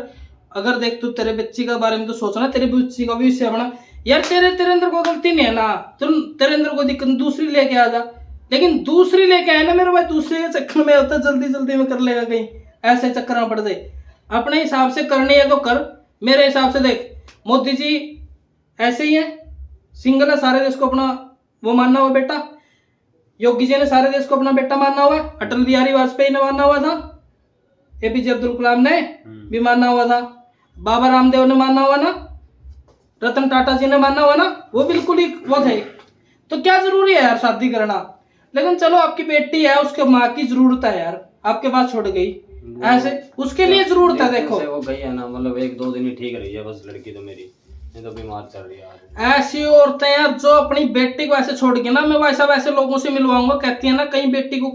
अगर देख तू तेरे बच्ची के बारे में तो सोचना, तेरे बच्ची का भी विषय बना यार, तेरे अंदर कोई गलती नहीं है ना, तेरे अंदर कोई दिक्कत, दूसरी लेके आ जा। लेकिन दूसरी लेके आए ना मेरे भाई, दूसरे के चक्कर में होता जल्दी जल्दी में कर लेगा, कहीं ऐसे चक्कर में पड़ जाए। अपने हिसाब से करनी है तो कर, मेरे हिसाब से देख मोदी जी ऐसे ही है, सिंगल है, सारे देश को अपना वो मानना हुआ बेटा, योगी जी ने सारे देश को अपना बेटा मानना हुआ, अटल बिहारी वाजपेयी ने मानना हुआ था, एपीजे अब्दुल कलाम ने भी मानना हुआ था, बाबा रामदेव ने मानना हुआ ना, रतन टाटा जी ने मानना हुआ ना, वो बिल्कुल ही वो थे। तो क्या जरूरी है यार शादी करना, लेकिन चलो आपकी बेटी है, उसके माँ की जरूरत है यार, आपके पास छोड़ गई ऐसे, उसके लिए जरूरत है। देखो वो गई है ना, मतलब 1-2 दिन ही ठीक रही है बस लड़की तो मेरी, नहीं तो बीमार चल रही है आज। ऐसी औरतें यार जो अपनी बेटी को ऐसे छोड़ के ना, मैं वैसा वैसे लोगों से मिलवाऊंगा, कहती है ना कहीं बेटी को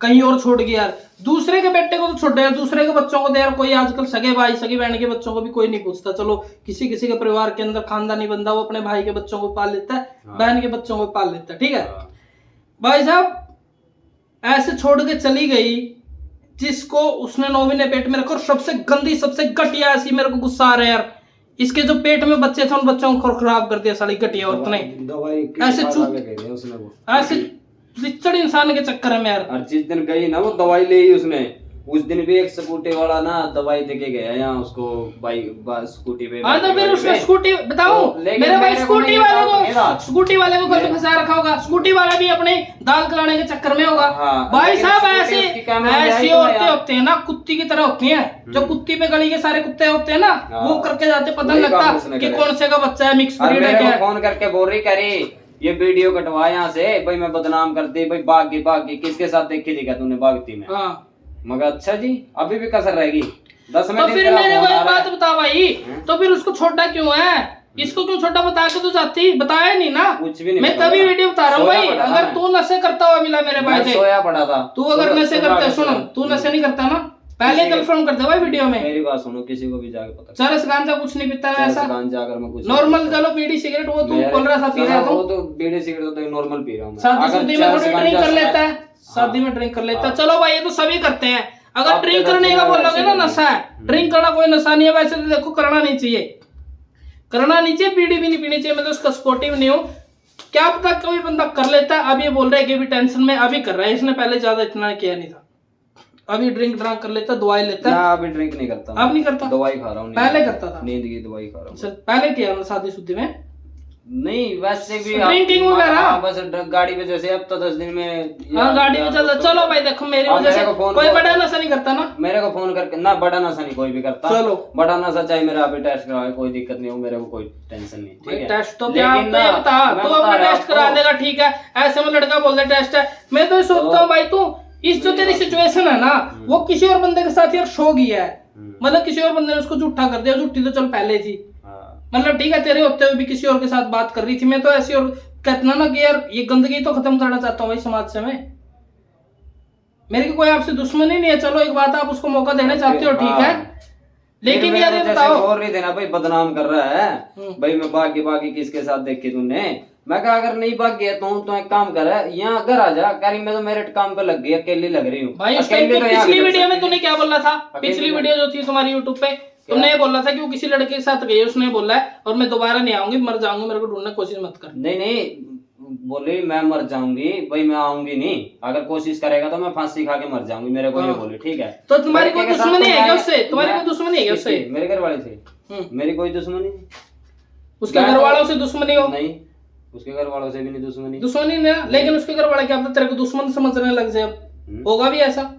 कहीं और छोड़ गया यार, दूसरे के बेटे को तो छोड़ यार, दूसरे के बच्चों को तो यार कोई आजकल सगे भाई सगी बहन के बच्चों को भी कोई नहीं पूछता। चलो किसी किसी के परिवार के अंदर खानदानी बंदा वो अपने भाई के बच्चों को पाल लेता है, बहन के बच्चों को पाल लेता है, ठीक है भाई साहब। ऐसे छोड़ के चली गई जिसको उसने 9 महीने पेट में रखा, और सबसे गंदी सबसे घटिया ऐसी, मेरे को गुस्सा आ रहा है यार, इसके जो पेट में बच्चे थे उन बच्चों को खराब कर दिया साली घटिया औरत ने, ऐसे लिचड़ इंसान के चक्कर में यार। हर जिस दिन गई ना वो दवाई ले ही उसने, उस दिन भी एक स्कूटी वाला ना दवाई देके गया यहाँ उसको, स्कूटी पे। हाँ तो फिर उसने स्कूटी बताओ, मेरे भाई स्कूटी वाले को गलत फंसा रखा होगा, स्कूटी वाला भी अपने दाल कराने के चक्कर में होगा। भाई साहब ऐसी औरतें होती है ना, कुत्ती की तरह होती हैं, जो कुत्ती पे गली के सारे कुत्ते होते हैं ना, वो करके जाते, पता नहीं लगता कि कौन से का बच्चा है, मिक्स ब्रीड है क्या। फोन करके बोल रही करी ये वीडियो कटवा यहाँ से भाई, मैं बदनाम करती भाई, भागी किसके साथ देखी थी क्या तूने भागती में। मगर अच्छा जी अभी भी कसर रहेगी 10 मिनट। तो फिर मेरे को एक बात बता भाई, तो फिर उसको छोटा क्यों है, इसको क्यों छोटा बता के तो जाती, बताया नहीं ना, कुछ भी नहीं, मैं तभी वीडियो बता रहा हूँ भाई। अगर तू नशे करता हुआ मिला मेरे भाई से, सोया पड़ा था, तू अगर नशे करता, सुनो तू नशे नहीं करता ना, पहले कंफर्म कर दे भाई वीडियो में। मेरी बात सुनो, किसी को भी जाके पता चरस गांजा कुछ नहीं पीता है ऐसा, गांजा अगर मैं कुछ नॉर्मल चलो बीड़ी सिगरेट वो तू बोल रहा था पी रहा था, वो तो बीड़ी सिगरेट तो नॉर्मल पी रहा हूं मैं। शादी में थोड़ी ड्रिंक कर लेता है, शादी में ड्रिंक कर लेता है, चलो भाई ये तो सभी करते हैं। अगर ड्रिंक करने का बोलोगे ना नशा है, ड्रिंक करना कोई नशा नहीं है, वैसे तो देखो करना नहीं चाहिए, करना नहीं चाहिए, बीड़ी भी नहीं पीनी चाहिए, मैं तो उसका सपोर्टिव नहीं हूँ। क्या पता कोई बंदा कर लेता है, अब ये बोल रहा है कि भी टेंशन में अभी कर रहा है, इसने पहले ज्यादा इतना किया नहीं था, अभी ड्रिंक कर लेता, दवाई लेता है। अभी ड्रिंक नहीं करता, अब नहीं करता, दवाई खा रहा हूँ, पहले करता था, नींद की दवाई खा रहा हूँ। पहले किया ना शादी शुद्धि में नहीं, वैसे भी ड्रिंकिंग वगैरह बस गाड़ी पे जैसे अब तो 10 दिन में। हाँ गाड़ी में चल, चलो भाई देखो मेरी वजह से कोई बड़ा नशा नहीं करता ना, मेरे को फोन करके ना, बड़ा नशा नहीं कोई भी करता, चलो बड़ा नशा चाहे मेरा अभी टेस्ट कराए कोई दिक्कत नहीं हो, मेरे को कोई टेंशन नहीं, ठीक है। टेस्ट तो क्या बता, तू अपना टेस्ट करा देगा ठीक है, ऐसे में लड़का बोल दे टेस्ट है, मैं तो सोचता हूँ भाई तू इस जो तेरी सिचुएशन है ना, वो किसी और बंदे के साथ यार शो गया है, मतलब किसी और बंदे ने उसको झूठा कर दिया, झूठी तो चल पहले थी, मतलब ठीक है तेरे होते हुए भी किसी और के साथ बात कर रही थी, मैं तो ऐसी और कहता ना कि यार ये गंदगी तो खत्म करना चाहता हूँ भाई समाज से मैं, मेरी कोई आपसे दुश्मनी नहीं है, चलो एक बात आप उसको मौका देना चाहते हो ठीक है, लेकिन यार ये बताओ बोल रही थी ना भाई बदनाम कर रहा है भाई, मैं बाकी किसके साथ देखी तूने, मैं कहा अगर नहीं भाग गया तो एक काम कर, यहाँ घर आ जा, करी मैं तो मेरे काम पे लग गई, अकेली लग रही हूँ भाई। पिछली वीडियो में तूने क्या बोला था, पिछली वीडियो जो थी तुम्हारी यूट्यूब पे, तुमने ये बोला था कि वो किसी लड़के के साथ गई, उसने बोला है और मैं दोबारा नहीं आऊंगी, मर जाऊंगी, मेरे को ढूंढने की कोशिश मत कर। नहीं बोली मैं मर जाऊंगी भाई, मैं आऊंगी नहीं, अगर कोशिश करेगा तो मैं फांसी खा के मर जाऊंगी, मेरे को ये बोली ठीक है। तो तुम्हारी कोई दुश्मनी है क्या उससे, तुम्हारी कोई दुश्मनी है क्या उससे? मेरे घर वाले से मेरी कोई दुश्मनी नहीं, उसके घर वालों से दुश्मनी हो? नहीं, उसके घर वालों से भी नहीं दुश्मनी नहीं, लेकिन उसके घर वाले क्या पता तेरे को दुश्मन समझने लग जाए, होगा भी ऐसा,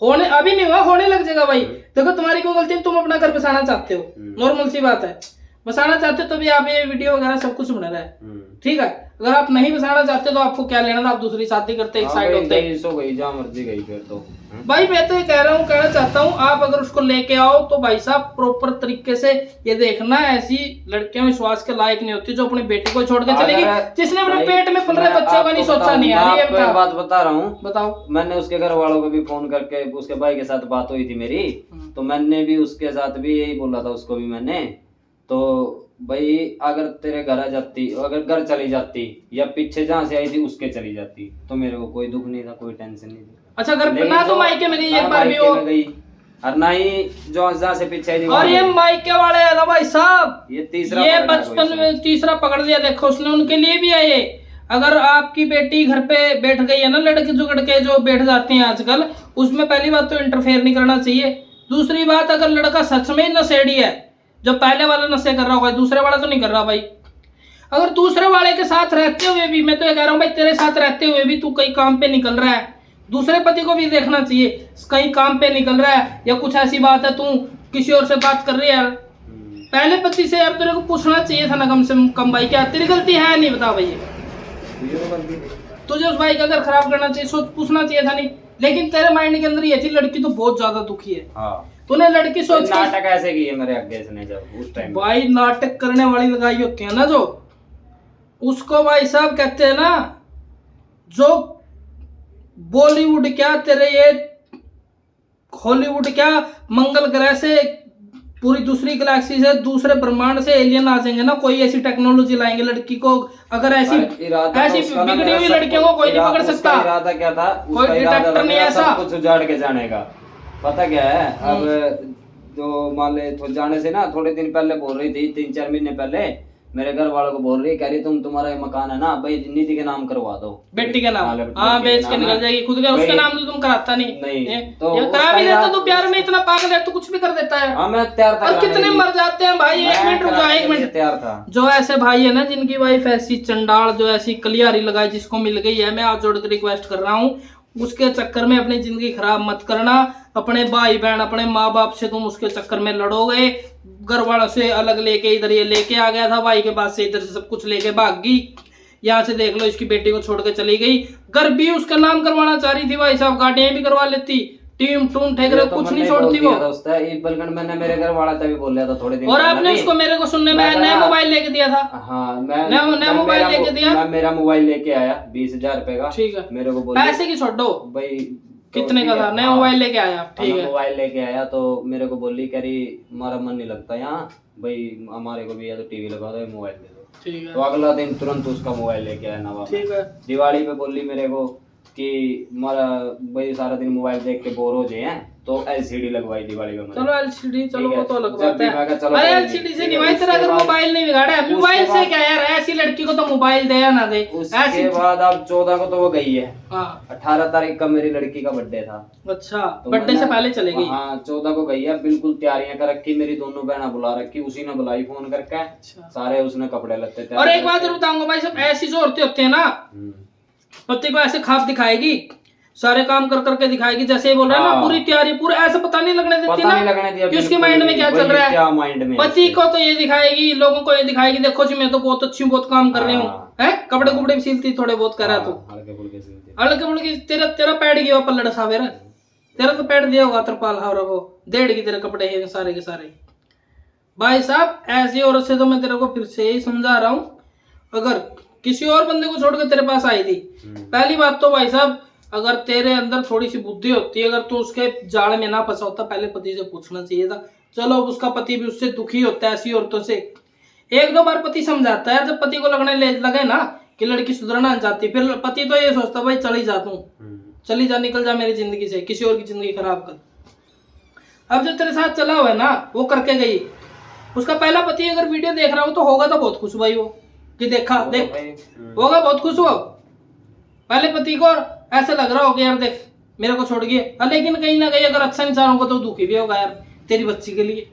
होने अभी नहीं हुआ, होने लग जाएगा भाई। देखो तुम्हारी कोई गलती, तुम अपना घर बसाना चाहते हो, नॉर्मल सी बात है, बसाना चाहते हो तो भी आप ये वीडियो वगैरह सब कुछ बना रहा है ठीक है, अगर आप नहीं बसाना चाहते तो आपको क्या लेना था, आप दूसरी शादी करते एक साइड होते जहाँ मर्जी गई फिर तो भाई। मैं तो ये कहना चाहता हूँ आप अगर उसको लेके आओ तो भाई साहब प्रॉपर तरीके से ये देखना, ऐसी लड़कियां विश्वास के लायक नहीं होती जो अपनी बेटी को छोड़ के चलेगी, जिसने अपने पेट में पल रहे बच्चों का नहीं सोचा नहीं यार। ये बात बता रहा हूँ, बताओ। मैंने उसके घर वालों को भी फोन करके, उसके भाई के साथ बात हुई थी मेरी, तो मैंने भी उसके साथ भी यही बोला था उसको भी मैंने, तो भाई अगर तेरे घर आ जाती, अगर घर चली जाती या पीछे जहाँ से आई थी उसके चली जाती तो मेरे को कोई दुख नहीं था, कोई टेंशन नहीं थी। अच्छा, घर पे लेकिन ना तो जो- मायके में गई ना एक बार भी मायके हो? में गई, और ना ही जो जहाँ से पीछे दी और वहाँ ये गई। मायके वाले है ना भाई साहब, ये तीसरा ये पकड़ा बचपन कोई में तीसरा पकड़ लिया। देखो उसने उनके लिए भी है ये। अगर आपकी बेटी घर पे बैठ गई है ना, लड़के जुगड़ के जो बैठ जाते हैं आजकल, उसमें पहली बात तो इंटरफेयर नहीं करना चाहिए। दूसरी बात, अगर लड़का सच में नशेड़ी है, जो पहले वाला नशे कर रहा होगा, दूसरे वाला तो नहीं कर रहा भाई। अगर दूसरे वाले के साथ रहते हुए भी, मैं तो ये कह रहा हूँ भाई, तेरे साथ रहते हुए भी तू कहीं काम पे निकल रहा है, दूसरे पति को भी देखना चाहिए, कहीं काम पे निकल रहा है या कुछ ऐसी बात है तू किसी और से बात कर रही है यार, पहले पति से यार तेरे को पूछना चाहिए था ना कम से कम भाई, क्या तेरी गलती है नहीं, बता भाई। तुझे उस भाई का अगर खराब करना चाहिए, सोच पूछना चाहिए था नहीं। लेकिन तेरे माइंड के अंदर ये थी लड़की तो बहुत ज्यादा दुखी है। हाँ। तूने लड़की सोच के नाटक ऐसे किए मेरे आगे इसने जब उस टाइम भाई, नाटक करने वाली लगाई होती है ना जो, उसको भाई साहब कहते हैं ना, जो बॉलीवुड क्या तेरे ये हॉलीवुड क्या मंगल ग्रह से, पूरी दूसरी गैलेक्सी से, दूसरे ब्रह्मांड से एलियन आ जाएंगे ना, कोई ऐसी टेक्नोलॉजी लाएंगे लड़की को, अगर ऐसी ऐसी बिगड़ी हुई लड़कियों को कोई नहीं पकड़ सकता। इरादा क्या था? कोई डिटेक्टर नहीं था ऐसा। सब कुछ उजाड़ के जाने का। पता क्या है, अब जो मान ले तो जाने से ना थोड़े दिन पहले बोल रही थी, 3-4 महीने पहले मेरे घर वालों को बोल रही, कह रही तुम्हारा ये मकान है ना भाई, निधि के नाम करवा दो, बेटी के नाम। बेटी हाँ, बेच के नाम निकल है। जाएगी, खुद के उसके नाम तो तुम कराता नहीं। नहीं, तो ये करा उसका भी देता यार- तो प्यार में इतना पागल है तो कुछ भी कर देता है। हाँ, मैं तैयार था और कराने कितने के लिए। मर जाते हैं भाई, एक मैं मिनट रुक जा, कराने एक के लिए मिनट। तैयार था। जो ऐसे भाई है ना जिनकी वाइफ ऐसी चंडाल, जो ऐसी कलियारी लगाए, जिसको मिल गई है, मैं हाथ जोड़ के रिक्वेस्ट कर रहा हूँ, उसके चक्कर में अपनी जिंदगी खराब मत करना। अपने भाई बहन, अपने माँ बाप से तुम उसके चक्कर में लड़ोगे, घर वालों से अलग लेके इधर ये लेके आ गया था, भाई के पास से इधर से सब कुछ लेके भाग गई। यहाँ से देख लो, इसकी बेटी को छोड़ के चली गई, घर भी उसका नाम करवाना चाह रही थी भाई साहब, गाड़ियां भी करवा लेती, टीम टूम ठेक रहे, कुछ नहीं छोड़ती वो। बल्कि मैंने मेरे घर वाला तभी बोल लिया था थोड़े दिन और पहले आपने भी। उसको मेरे को सुनने में मैं नया कहा- मोबाइल लेके दिया था। हाँ, मैं नया मोबाइल लेके दिया? मैं मेरा मोबाइल लेके आया 20,000 रुपए का। ठीक है, मेरे को बोल पैसे की छोड़ो, भाई कितने का था? नया हाँ, मोबाइल लेके आया, ठीक है। मोबाइल लेके आया तो मेरे को बोली, कह रही हमारा मन नहीं लगता यहाँ भाई, हमारे को भी या तो टीवी लगा दो या मोबाइल दे दो। ठीक तो है, अगला दिन तुरंत उसका मोबाइल लेके आया नवा। ठीक है। दिवाली पे बोली मेरे को कि हमारा भाई सारा दिन मोबाइल देख के बोर हो जाए हैं, तो एलसीडी लगवाई दिवाली में। चलो एलसीडी, चलो ठीक है, वो तो अलग जब बात भी मैं है। कहा चलो अरे कोई एलसीडी नहीं, से ठीक नहीं है, भाई, तेरा उसके अगर बाद- मोबाइल नहीं बिगाड़ा है, मोबाइल उसके से बाद- क्या यार, ऐसी लड़की को तो मोबाइल दे या ना दे, उसके ऐसी। बाद अब 14 को तो वो गई है। हाँ, 18 तारीख का मेरी लड़की का बर्थडे था। अच्छा, तो बर्थडे से मैंने- पहले चले गई। हाँ, 14 को गई है, बिल्कुल तैयारियां कर रखी, मेरी दोनों बहना बुला रखी, उसी ने बुलाई फोन करके, अच्छा। सारे उसने कपड़े लत्ते तैयार और एक कर बात रखे। जरूर बताऊंगा भाई, सब ऐसी जो औरतें होती है ना, हम्म। पति को ऐसे खाप दिखाएगी, सारे काम कर करके दिखाएगी, जैसे ये बोल रहा है ना, हाँ। पूरी तैयारी, पूरा ऐसा पता नहीं लगने देती पता ना नहीं लगने दिया कि उसके बिल्कुल माइंड में भी, क्या चल वही रहा है। क्या माइंड में है पति उसके। को तो ये दिखाएगी, लोगों को ये दिखाएगी, देखो जी मैं तो बहुत अच्छी हूँ, बहुत काम कर रही हूँ, हाँ। है कपड़े कुपड़े भी सिलती थोड़े बहुत कर रहा तू, हाँ, हल्के फुल्के से होते हैं। अलग बुड़की, तेरा तेरा पैड गया पल्लड़ सावेरा, तेरा तो पैड दिया होगा तरपाल हावरा को, डेढ़ की तेरे कपड़े हैं सारे के सारे। भाई साहब, ऐसी औरत से तो मैं तेरे को फिर से ही समझा रहा हूँ, अगर किसी और बंदे को छोड़ के तेरे पास आई थी, पहली बात तो भाई साहब, अगर तेरे अंदर थोड़ी सी बुद्धि होती, अगर तू उसके जाल में ना फंसा होता, पहले पति से पूछना चाहिए था। चलो अब उसका पति भी उससे दुखी होता है ऐसी औरतों से, एक दो बार पति समझाता है, जब पति को लगे ना कि लड़की सुधरना चाहती, फिर पति तो ये सोचता भाई चली जा तू, चली जा, निकल जा मेरी जिंदगी से, किसी और की जिंदगी खराब कर। अब जो तेरे साथ चला हुआ है ना, वो करके गई, उसका पहला पति अगर वीडियो देख रहा हो तो होगा तो बहुत खुश भाई वो, कि देखा वो देख, तो भाई, होगा बहुत खुश हो। पहले पति को ऐसा लग रहा होगा यार देख मेरे को छोड़ गए, लेकिन कहीं ना कहीं अगर अच्छा इंसान होगा तो दुखी भी होगा यार तेरी बच्ची के लिए।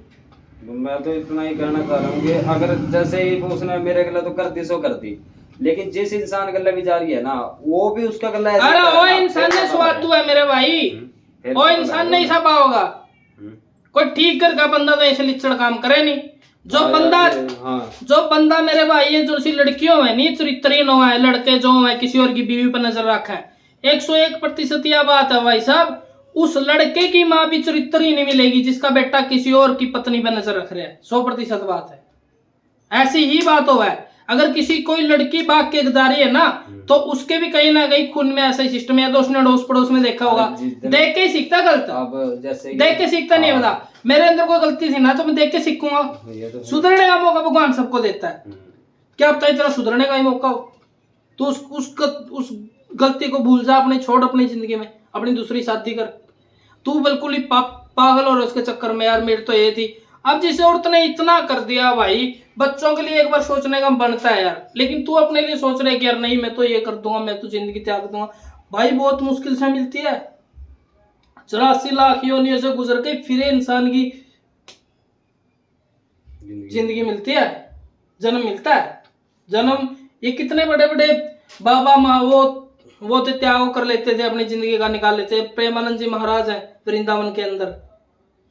मैं तो इतना ही कहना चाह रहा हूँ कि अगर जैसे ही उसने मेरे गले तो कर दी सो कर दी, लेकिन जिस इंसान गले भी जा रही है ना, वो भी उसका गला ऐसे अरे करे वो ना, इंसान फिर ने पता स्वाद लगे। है मेरे भाई, फिर वो पता इंसान लगेगा। नहीं छपा होगा, कोई ठीक कर का बंदा तो ऐसे लिचड़ काम करे नहीं। जो हाँ बंदा यार, हाँ, जो बंदा मेरे भाई है, जो सी लड़कियों है नहीं चरित्रहीन हुआ है, लड़के जो है किसी और की बीवी पर नजर रखा है, 101% यह बात है भाई साहब, उस लड़के की माँ भी चरित्रहीन नहीं मिलेगी जिसका बेटा किसी और की पत्नी पर नजर रख रहा है, 100% बात है। ऐसी ही बात हो है, अगर किसी कोई लड़की भाग के गदारी है ना, तो उसके भी कहीं ना कहीं खून में ऐसा ही सिस्टम है, तो उसने अड़ोस पड़ोस में देखा होगा, जिस दिन- देख के ही सीखता गलत, अब जैसे देख के सीखता नहीं बता। मेरे अंदर कोई गलती थी ना तो मैं देख के सीखूंगा, ये तो सुधरने का मौका भगवान सबको देता है, क्या पता इतना सुधरने का ही मौका हो, तो उस गलती को भूल जा, अपने छोड़ अपनी जिंदगी में, अपनी दूसरी शादी कर। तू बिल्कुल ही पागल हो रहा उसके चक्कर में यार। मेरी तो ये थी। अब जिस औरत ने इतना कर दिया भाई, बच्चों के लिए एक बार सोचने का बनता है यार, लेकिन तू अपने लिए सोच रहे कि यार नहीं मैं तो ये कर दूंगा, मैं तो जिंदगी त्याग दूंगा। भाई बहुत मुश्किल से मिलती है। 84 लाख योनियों से गुजर के फिर इंसान की जिंदगी मिलती है, जन्म मिलता है। जन्म ये कितने बड़े बड़े बाबा माँ वो तो त्याग कर लेते थे, अपनी जिंदगी का निकाल लेते। प्रेमानंद जी महाराज है वृंदावन के अंदर,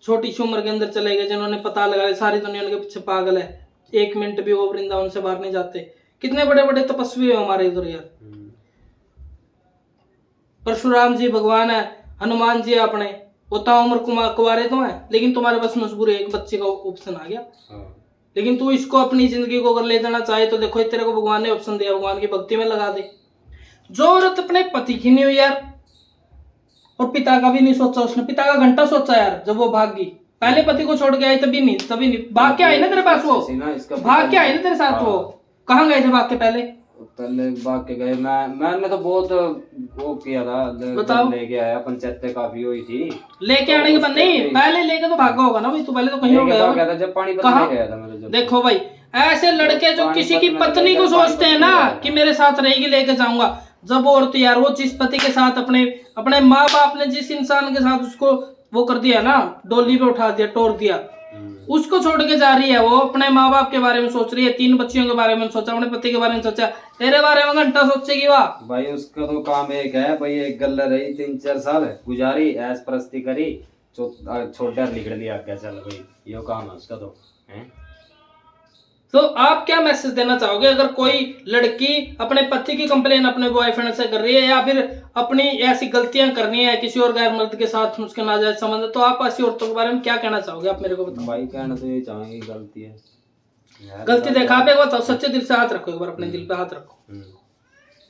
छोटी सी उम्र के अंदर चले गए, जिन्होंने पता लगाया सारी दुनिया उनके पीछे पागल है, 1 मिनट भी वो वृंदावन से बाहर नहीं जाते। कितने बड़े बड़े तपस्वी है हमारे इधर यार। परशुराम जी भगवान है, हनुमान जी अपने, वो उम्र कुंवारे तो है, लेकिन तुम्हारे पास मजबूरी एक बच्चे का ऑप्शन आ गया। लेकिन तू इसको अपनी जिंदगी को अगर ले जाना चाहे तो देखो तेरे को भगवान ने ऑप्शन दिया, भगवान की भक्ति में लगा दे। जो औरत अपने पति की नहीं हुई यार, और पिता का भी नहीं सोचा उसने, पिता का घंटा सोचा यार जब वो भाग गई। पहले पति को छोड़ के आई तभी नहीं भाग के आई ना तेरे पास, वो भाग के आई ना तेरे साथ। वो कहाँ गए थे भाग के? पहले भाग के गए। मैंने तो बहुत वो किया था, बताओ। लेके आया, पंचायतें काफी हुई थी। लेके आने के बाद नहीं, पहले लेके तो भागा होगा ना भाई, तू पहले तो कहीं हो गया था जब पानी कहाँ गया था मेरे। देखो भाई ऐसे लड़के जो किसी की पत्नी को सोचते हैं ना कि मेरे साथ रहेगी लेके जाऊंगा, जब औरत यार वो जिस पति के साथ अपने माँ बाप ने जिस इंसान के साथ उसको वो कर दिया ना, डोली पे उठा दिया, तोड़ दिया, उसको छोड़ के जा रही है। वो अपने माँ बाप के बारे में सोच रही है, 3 बच्चियों के बारे में सोचा, अपने पति के बारे में सोचा, तेरे बारे में घंटा सोचेगी वाह भाई। उसका तो काम एक है भाई, एक गल्ला रही 3-4 साल गुजारी, ऐश परस्ती करी, छोटा निकल लिया क्या, चल भाई ये काम है उसका तो है। तो आप क्या मैसेज देना चाहोगे अगर कोई लड़की अपने पति की कंप्लेन अपने बॉयफ्रेंड से कर रही है, या फिर अपनी ऐसी गलतियां करनी है किसी और गैर मर्द के साथ उसके नाजायज संबंध, तो आप ऐसी औरतों के बारे में क्या कहना चाहोगे? आप मेरे को बताओ भाई। कहना तो ये चाहेंगे गलती है, गलती देखा आप एक बताओ, सच्चे दिल से हाथ रखो, एक बार अपने दिल पे हाथ रखो।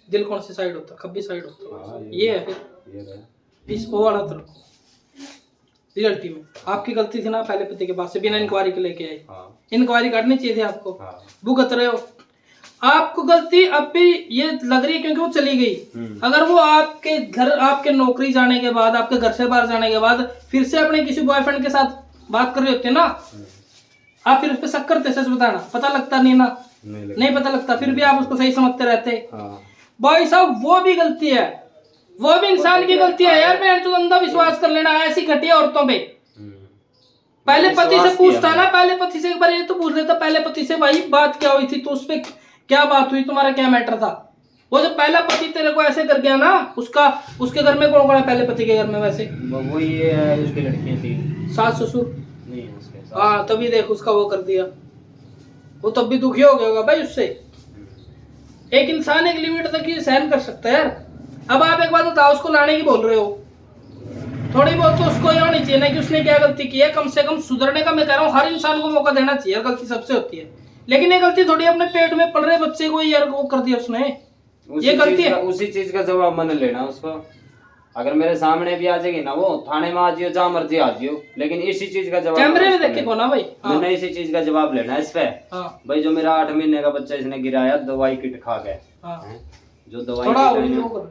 दिल कौन सी साइड होता है? खब्बी साइड होता है, ये है फिर इस वो वाला तो रखो। रियलिटी में आपकी गलती थी ना, पहले पति के पास से बिना इंक्वायरी के लेके आए। इंक्वायरी करनी चाहिए थी आपको, भुगत रहे हो। आपको गलती अब भी ये लग रही है क्योंकि वो चली गई। अगर वो आपके घर, आपके नौकरी जाने के बाद, आपके घर से बाहर जाने के बाद फिर से अपने किसी बॉयफ्रेंड के साथ बात कर रहे होते ना, आप फिर उस पर शक करते, सच बताना, पता लगता नहीं ना, नहीं पता लगता, फिर भी आप उसको सही समझते रहते। भाई साहब वो भी गलती है, वो भी इंसान की गलती है यार। मैं तो अंधा विश्वास कर लेना ऐसी घटिया औरतों पे। पहले पति से पूछता ना, पहले पति से एक बार ये तो पूछ लेता, पहले पति से भाई बात क्या हुई थी, तो उस पर क्या बात हुई, तुम्हारा क्या मैटर था। वो जो पहला पति तेरे को ऐसे कर गया ना, उसके घर में कौन कौन है? पहले पति के घर में वैसे वो ये है, उसकी लड़कियां थी, सास ससुर नहीं है उसके। हाँ तभी देख उसका वो कर दिया, वो तब भी दुखी हो गया होगा भाई उससे। एक इंसान एक लिमिट तक ही सहन कर सकता है यार। अब आप एक बात बताओ, उसको लाने की बोल रहे हो, थोड़ी बहुत तो उसको ये होनी चाहिए ना कि उसने क्या गलती की है, कम से कम सुधरने का। मैं कह रहा हूँ हर इंसान को मौका देना चाहिए, गलती सबसे होती है, लेकिन ये गलती थोड़ी अपने पेट में पल रहे बच्चे को यार वो कर दिया उसने, ये गलती है। उसी चीज का जवाब मैंने लेना उसको। अगर मेरे सामने भी आ जाएगी ना, वो थाने में आ जियो, जहाँ मर्जी आ जियो, लेकिन इसी चीज का जवाब कैमरे में देख के को ना भाई, मैंने इसी चीज का जवाब लेना है इस पे। भाई जो मेरा 8 महीने का बच्चा इसने गिराया दवाई किट खा गए, जो दवाई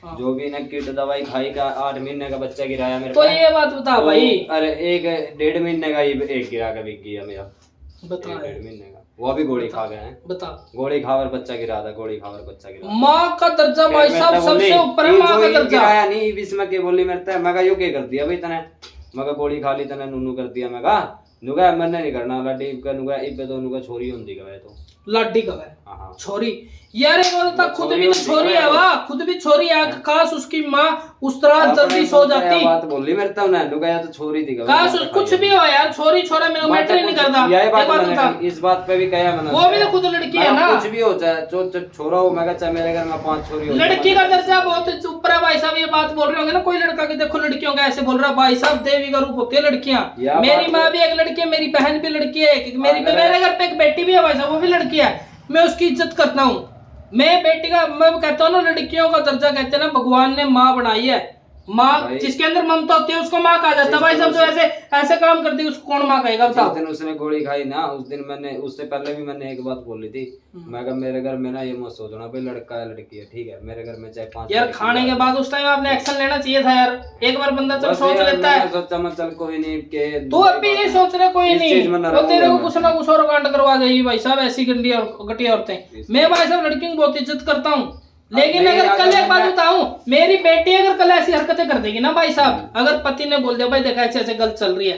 जो भी ना किट दवाई खाई का 8 महीने का बच्चा गिराया मेरे। तो ये बात बता भाई। अरे 1-1.5 महीने का एक गिरा के बिक गया मेरा, बता 1.5 महीने का, वो भी गोली खा गए हैं। बता, गोली खावर बच्चा गिरा था, गोली खावर बच्चा गिरा। माँ का दर्जा भाई साहब सबसे ऊपर है, माँ का दर्जा गिराया नहीं इसमें के बोली मेरे मैं यो के कर दिया भाई तने, मैं गोली खा ली तने नूनू कर दिया, मैं कहा नुगा मैंने नहीं करना लाडी का नुगा इबे तो नुगा छोरी होंदी का तो लाडी का है। हां छोरी यार, एक बार तक खुद भी तो छोरी है, वाह खुद भी छोरी है, काश उसकी माँ उस तरह जल्दी सो जाती। बात बोली मेरे तो ना नुगा या तो छोरी थी, काश कुछ भी हो यार, छोरी छोरा मेरा मैटर नहीं करता। यही बात मैंने इस बात पे भी कहा मैंने, वो भी तो खुद लड़की है ना, कुछ भी हो चाहे जो छोरा हो, मैं चाहे मेरे घर में 5 छोरी हो, लड़की का दर्जा बहुत ऊपर है भाई साहब। ये बात बोल रहे होंगे ना कोई लड़का कि देखो लड़कियों का ऐसे बोल रहा है, भाई साहब देवी का रूप होती है लड़कियां। मेरी माँ भी एक लड़की है, मेरी बहन भी लड़की है, मेरे घर पे एक बेटी भी है भाई साहब, वो भी लड़की है, मैं उसकी इज्जत करता हूँ। मैं बेटी का, मैं कहता हूँ ना लड़कियों का दर्जा कहते हैं ना, भगवान ने माँ बनाई है, माँ भाई- जिसके अंदर ममता होती है उसको माँ कहा जाता है भाई। सब जो ऐसे ऐसे काम करती है उसको कौन माँ कहेगा जिस बताओ। दिन उसने गोली खाई ना, उस दिन मैंने, उससे पहले भी मैंने एक बात बोली थी, मैं कहा मेरे घर में ना ये मत सोचना भाई लड़का है लड़की है, ठीक है, मेरे घर में चाहे 5 यार खाने के बाद उस टाइम आपने एक्शन लेना चाहिए था यार। एक बार बंदा चल बस सोच यार लेता है। मैंने सोचा मैं चल कोई नहीं के तू अभी ये सोच रहे कोई इस नहीं, चीज में न वो तेरे को रहूंगा कुछ ना कुछ और कांड करवा देगी भाई साहब। ऐसी गंदी और घटिया औरतें। मैं भाई साहब लड़कियों की बहुत इज्जत करता हूँ, लेकिन नहीं, अगर कल अगर एक बात मैं- बताऊं, मेरी बेटी अगर कल ऐसी हरकतें कर देगी ना भाई साहब, अगर पति ने बोल दिया भाई देखा ऐसे ऐसे गलत चल रही है,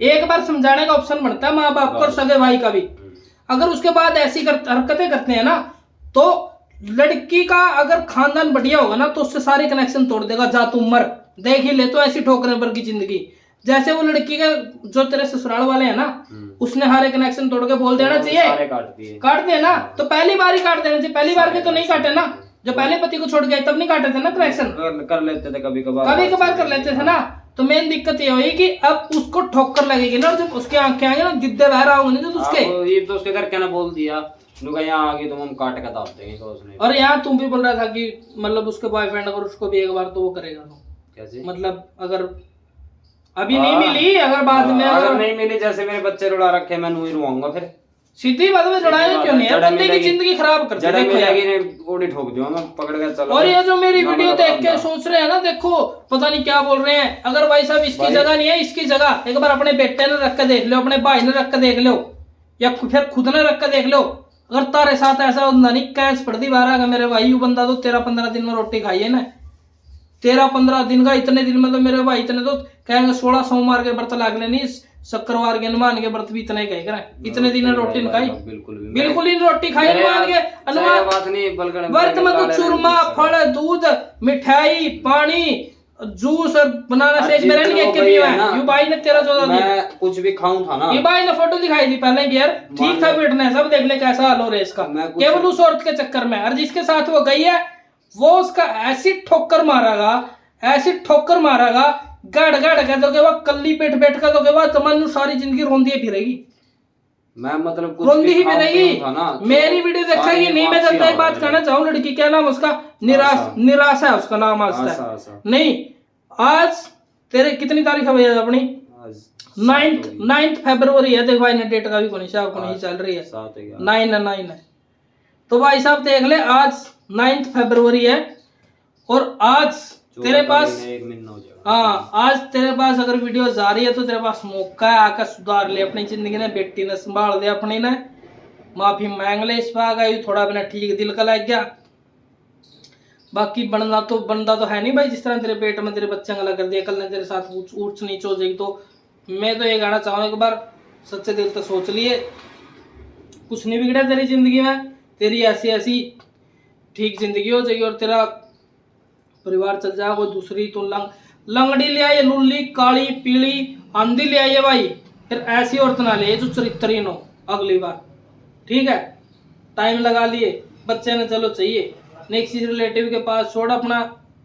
एक बार समझाने का ऑप्शन बनता है माँ बाप को और सगे भाई का भी। अगर उसके बाद ऐसी हरकतें करते हैं ना, तो लड़की का अगर खानदान बढ़िया होगा ना तो उससे सारे कनेक्शन तोड़ देगा। जा तू मर, देख ही ले तो ऐसी ठोकरे पर की जिंदगी। जैसे वो लड़की के जो तेरे ससुराल वाले हैं ना, उसने सारे कनेक्शन तोड़ के बोल देना चाहिए, सारे काट दिए, काट दे ना, तो पहली बार ही काट देना चाहिए। पहली बार भी तो नहीं काटे ना, जो पहले पति को छोड़ गए तब नहीं काटे थे ना कनेक्शन, कर लेते थे कभी कभार, कभी कभार कर लेते थे ना। तो मेन दिक्कत ये हुई कि अब उसको ठोकर लगेगी ना, जब उसके आंखें आएंगे ना, जिद्दे बाहर आओगे ना, तो उसके ये तो उसके घर क्या ना बोल दिया, नुका यहाँ आ गई तो हम काट के दाब देंगे तो उसने। और यहाँ तुम भी बोल रहा था कि मतलब उसके बॉयफ्रेंड अगर उसको भी एक बार तो वो करेगा, तो कैसे मतलब अगर अभी नहीं मिली, अगर बाद में अगर नहीं मिली, जैसे मेरे बच्चे रुला रखे मैं नू ही रुआऊंगा फिर। सीधी बात में लड़ाई क्यों नहीं है, जड़ा बंदे की मिलेगी- जिंदगी खराब कर जड़ा देखो यार। मिलेगी ने गोली ठोक दूंगा मैं, पकड़ के चलो। और ये जो मेरी ना वीडियो मैं देख के बताऊंगा। सोच रहे हैं ना, देखो पता नहीं क्या बोल रहे हैं। अगर भाई साहब इसकी भाई- जगह नहीं है, इसकी जगह एक बार अपने बेटे ने रख के देख लो, अपने भाई ने रख के देख लो, या फिर खुद ने रख के देख लो। अगर तारे साथ ऐसा होता नहीं, कैस पड़ती बारह का मेरे भाई, यू बंदा तो 13-15 दिन में रोटी खाई है ना, 13-15 दिन का। इतने दिन में तो मेरे भाई इतने तो कहेंगे 16 सोमवार के व्रत लाग लेनी, शुक्रवार के हनुमान के व्रत भी इतने कहे करें, इतने दिन रोटी नहीं खाई, बिल्कुल ही रोटी खाई हनुमान के। हनुमान बात नहीं बल्कि व्रत में तो चूरमा, फल, दूध, मिठाई, पानी, जूस और बनाना शेक मेरे ने के पिया है। यू भाई ने 13-14 दिन मैं कुछ भी खाऊं था ना, ये भाई ने फोटो दिखाई थी पहले कि यार ठीक था फिटनेस, अब देख ले कैसा हाल हो रहा है इसका, केवल उस औरत के चक्कर में। और जिसके साथ वो गई है वो उसका ऐसी ठोकर मारागा, ऐसी ठोकर मारागा, गड़ गड़ कर दोगे वो, कल्ली पेट बैठ कर दोगे वो, तमन्नू सारी जिंदगी रोंदी फिरेगी, मैं मतलब कुछ रोंदी ही खाऊं फिरेगी। पीऊं था ना, मेरी वीडियो देखेगी नहीं। मैं जनता एक बात कहना चाहूँ, लड़की क्या नाम उसका, निराशा है उसका नाम आज तक नहीं। आज तेरे कितनी तारीख है भैया अपनी, 9 फरवरी है। देख भाई ने डेट का भी कोई हिसाब को नहीं चल रही है, 9 है। तो भाई साहब देख ले, आज 9 फरवरी है और आज तेरे पास, हाँ आज तेरे पास अगर वीडियो जा रही है तो तेरे पास मौका है, आकर सुधार ले अपनी जिंदगी ने, बेटी ने संभाल दे अपनी ने, माफी मांग ले इस बात का, थोड़ा बिना ठीक दिल का लग गया। बाकी बनना तो बनता तो है नहीं भाई, जिस तरह तेरे पेट में तेरे बच्चे गला कर दिया, कल ने तेरे साथ ऊंच नीच हो जाएगी। तो मैं तो ये कहना चाहूँ, एक बार सच्चे दिल से सोच लिए, कुछ नहीं बिगड़ा तेरी जिंदगी में, तेरी ऐसी ऐसी ठीक जिंदगी हो जाएगी और तेरा परिवार चल जाएगा। कोई दूसरी तो लंगड़ी ले आइए, लुल्ली काली पीली आंधी ले आइए भाई, फिर ऐसी औरत ना ले जो चरित्रहीन हो अगली बार, ठीक है। टाइम लगा लिए, बच्चे ने चलो चाहिए, नेक्स्ट रिलेटिव के पास छोड़, अपना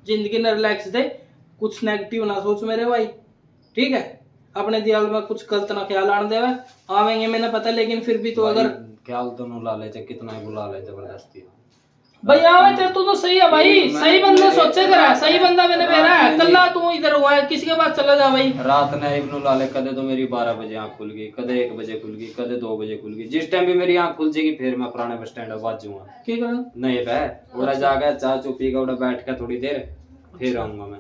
जिंदगी ने रिलैक्स दे, कुछ नेगेटिव ना सोच मेरे भाई, ठीक है। अपने दिल में कुछ गलत ना ख्याल आने देवे, आवेंगे मैंने पता, लेकिन फिर भी तो अगर ख्याल तो ला ले, कितना ही बुला ले जबरदस्ती भाई आवे तेरे तो सही है भाई, सही बंदा सोचे करा, सही बंदा मैंने मेरा है। कल्ला तू इधर हुआ है, किसी के पास चला जा भाई। रात ने एक नु लाले, कदे तो मेरी 12 बजे आंख खुल गई, कदे 1 बजे खुल गई, कदे 2 बजे खुल गई। जिस टाइम भी मेरी आंख खुल जाएगी फिर मैं पुराने बस स्टैंड बाज जाऊंगा। क्या करना नहीं बे, उड़ा जाकर चाय चू पी के उड़ा बैठ के थोड़ी देर फिर आऊंगा मैं।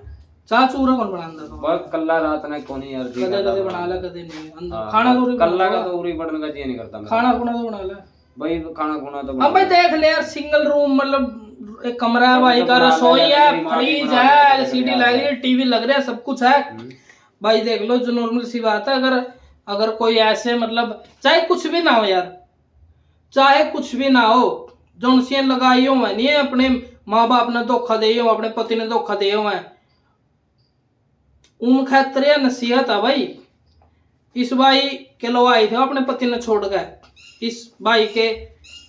चाह चूरा कौन बना अंदर तो बस कल्ला रात ने कोनी यार जी कदे कदे बना ला, कदे नहीं अंदर खाना तो कल्ला का तो उरी बढ़ने का जी नहीं करता मैं, खाना खुना तो बना ला भाई खाना खुना तो अब भाई देख ले यार, सिंगल रूम मतलब एक कमरा है भाई का, रसोई है, फ्रिज है, एलसीडी लग रही है, टीवी लग रहा है, सब कुछ है भाई। देख लो जो नॉर्मल सी बात है। अगर कोई ऐसे मतलब चाहे कुछ भी ना हो यार, चाहे कुछ भी ना हो, जो लगाई हो नहीं है, अपने माँ बाप ने धोखा दे हो, अपने पति ने धोखा दे हो है, उन खतरे नसीहत है भाई। इस भाई के लो आई थे अपने पति ने छोड़ गए, इस भाई के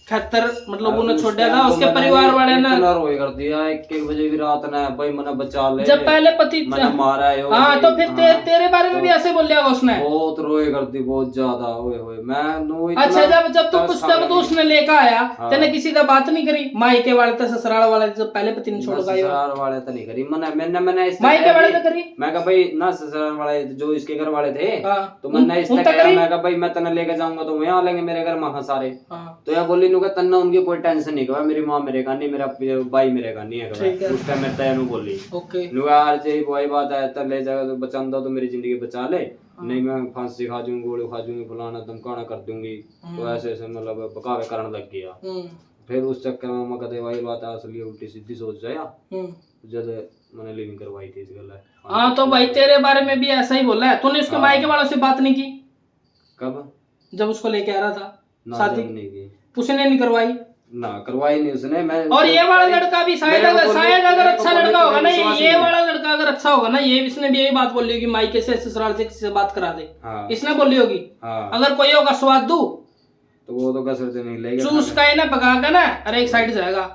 खतर मतलब उन्हें उस छोड़ा टाइम था तो उसके मैंने परिवार वाले ने इतना रोए कर दिया 1 बजे भी रात ने भाई मैंने बचा ले जब पहले पति मैंने मारा है यो हाँ भाई, तो फिर हाँ, तेरे बारे में भी ऐसे बोल लिया उसने। बहुत रोए कर दी बहुत ज्यादा ओए होए मैं नो इतना अच्छा जब जब तू तरस कुछ खा टाइम तो गया। उसने लेकर आया हाँ। तेने किसी का बात नहीं करी मायके वाले तो ससुराल वाले जब पहले पति ने छोड़ गया ससुराल वाले तो नहीं करी मैंने इस मायके वाले तो करी मैं कहा भाई ना ससुराल वाले जो इसके घर वाले थे हाँ तो मैंने इस उन तरह तक कहा करी मैं कहा भाई मैं तने लेके जाऊंगा तो वहां आ लेंगे मेरे घर वहां सारे हाँ तो यह बोली नु तन्ना उनकी कोई टेंशन नहीं कहा मेरी मां मेरे का नहीं मेरा भाई मेरे का नहीं ठीक है। है उस टाइम मैं तैनू बोली ओके नु यार जे वही बात है तो ले जा बचांदा तो मेरी जिंदगी बचा ले नहीं मैं फांसी खा जाऊंगी गोली खा जाऊंगी फलाना धमकाना कर दूंगी तो ऐसे ऐसे मतलब बकावे करने लग गया फिर उस चक्कर में मैं कहते वही बात है असली उल्टी सीधी सोच जाया जब मैंने लिविंग करवाई थी इस गल हाँ तो भाई तेरे बारे में भी ऐसा ही बोला है तूने उसके हाँ। मायके वालों से बात नहीं की कब जब उसको लेके आ रहा था ना शादी जब नहीं की उसने नहीं करवाई ना करवाई नहीं उसने मैं और ये वाला लड़का भी शायद मेरे को अगर बोली- शायद अगर मेरे को अच्छा बोली लड़का कि होगा ना विश्वास ये नहीं। वाला लड़का अगर अच्छा होगा ना ये इसने भी यही बात बोली होगी मायके से ससुराल से किसी से बात करा दे हाँ इसने बोली होगी हाँ अगर कोई होगा स्वाद दू तो वो तो कसर से नहीं लेगा चूस का ना पका के ना अरे एक साइड जाएगा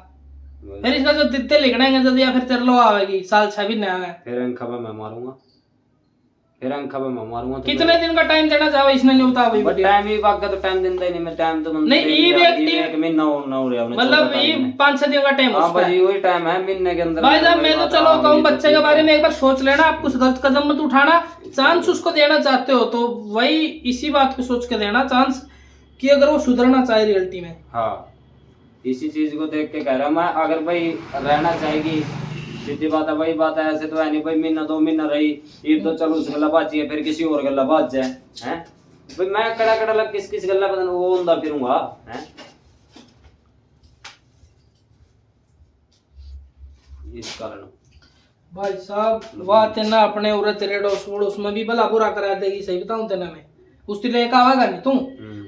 फिर इसका जो दित्ते लिखनेंगे जब या फिर तेरे लो आवेगी साल 6 भी नया है फिर अंखा पे मैं मारूंगा फिर अंखा पे मैं मारूंगा तो कितने दिन का टाइम देना चाहो इसने नहीं बता भाई बट टाइम ही बात का तो टाइम देता ही नहीं मैं टाइम तो नहीं, ई व्यक्ति- एक महीना ना हो रहा मतलब ये 5-6 दिन का टाइम हां उसका है। भाई वही टाइम है महीने के अंदर भाई साहब मैं तो चलो कहूँ बच्चे के बारे में एक बार सोच लेना आप कुछ गलत कदम मत उठाना चांस उसको देना चाहते हो तो वही इसी बात पे सोच के देना चांस कि अगर वो सुधरना चाहे रियलिटी में। हाँ इसी चीज को देख के कह रहा मैं अगर भाई रहना चाहेगी सीधी बात है वही बात है ऐसे तो है नहीं भाई महीना 2 महीना रही ये तो चलो उस गला बाजी है फिर किसी और गला बाज जाए हैं भाई मैं कड़ा कड़ा लग किस गला पता वो उंदा फिरूंगा हैं इस कारण भाई साहब बात है ना अपने उरे तेरे डोस उसमें भी भला बुरा करा देगी सही बताऊं तेना मैं उसकी लेकर आवेगा नहीं तू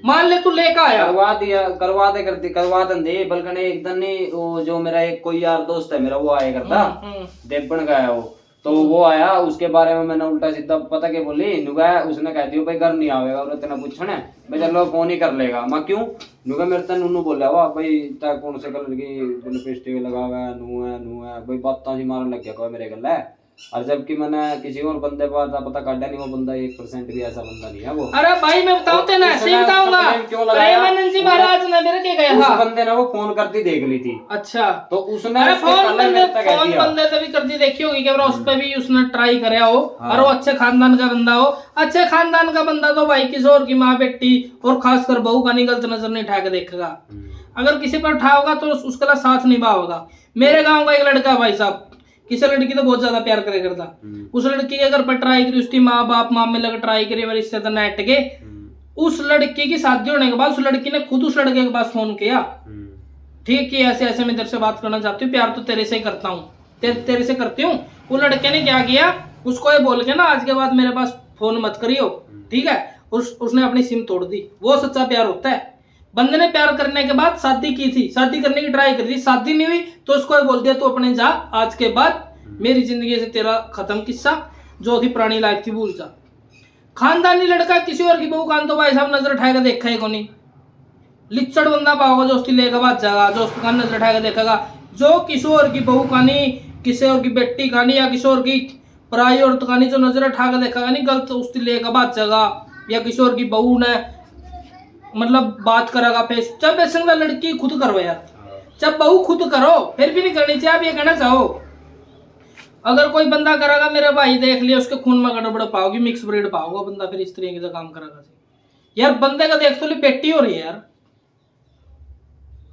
मान ले तू लेकर आया करवा दे बल्कि एक दिन नहीं वो जो मेरा एक कोई यार दोस्त है मेरा वो आया करता देवबन का है वो तो वो आया उसके बारे में मैंने उल्टा सीधा पता क्या बोली नुगा उसने कह दिया भाई घर नहीं आवेगा और इतना पूछने मैं चलो फोन ही कर लेगा मैं क्यों नुगा मेरे तन नूनू बोला वाह भाई ता कौन से कलर की लिपस्टिक लगा हुआ है नू है भाई बातां सी मारने लग गया कोई मेरे गल है और जबकि मैंने किसी और बंदे पर पता काटा नहीं वो बंदा 1% भी ऐसा बंदा नहीं है वो। अरे भाई मैं बताऊं तेना ऐसे ही बताऊंगा प्रेमानंद जी महाराज ने मेरे के गया था उस बंदे ने वो फोन करती देख ली थी। अच्छा तो उसने अरे फोन फोन बंदे से भी करती देखी होगी कि उस पे भी उसने ट्राई कराया हो हाँ। और वो अच्छे खानदान का बंदा हो अच्छे खानदान का बंदा तो भाई किशोर की माँ बेटी और खासकर बहू का नहीं गलत नजर नहीं उठा के देखेगा अगर किसी पर उठाओगा तो उसका साथ निभा होगा। मेरे गाँव का एक लड़का भाई साहब किसी लड़की तो बहुत ज्यादा प्यार करे करता उस लड़की के घर पर ट्राई करी उसकी माँ बाप मामे लग ट्राई करी रिश्तेदार नेट के उस लड़की की शादी होने के बाद उस लड़की ने खुद उस लड़के के पास फोन किया ठीक है ऐसे ऐसे मैं तेरे से बात करना चाहती हूँ प्यार तो तेरे से ही करता हूँ तेरे से करती हूँ। वो लड़के ने क्या किया उसको ये बोल के ना आज के बाद मेरे पास फोन मत करियो ठीक है उसने अपनी सिम तोड़ दी। वो सच्चा प्यार होता है। बंदे ने प्यार करने के बाद शादी की थी शादी करने की ट्राई करी थी शादी नहीं हुई तो उसको बोल दिया तू अपने जा आज के बाद मेरी जिंदगी से तेरा खत्म किस्सा जो थी पुरानी लाइफ थी भूल जा। खानदानी लड़का किसी और की बहू कान तो भाई साहब नजर उठाएगा देखा है को नहीं लिच्चड़ बंदा पाओगा जो उसकी लेकर बाद जाएगा जो उसका कान नजर उठाएगा देखेगा जो किशोर की बहू कानी किशोर की बेटी कानी या किशोर की पराई औरत कानी जो नजर उठा कर देखेगा नहीं गलत उसकी लेकर बाद जाएगा या किशोर की बहू ने मतलब बात करेगा फेस जब ऐसे लड़की खुद करो यार जब बहू खुद करो फिर भी नहीं करनी चाहिए। आप ये कहना चाहो अगर कोई बंदा करेगा मेरे भाई देख लिया उसके खून में गड़बड़ पाओगी मिक्स ब्रीड पाओगा बंदा फिर इस तरीके से काम करेगा यार बंदे का देख तो ली पेटी हो रही है यार।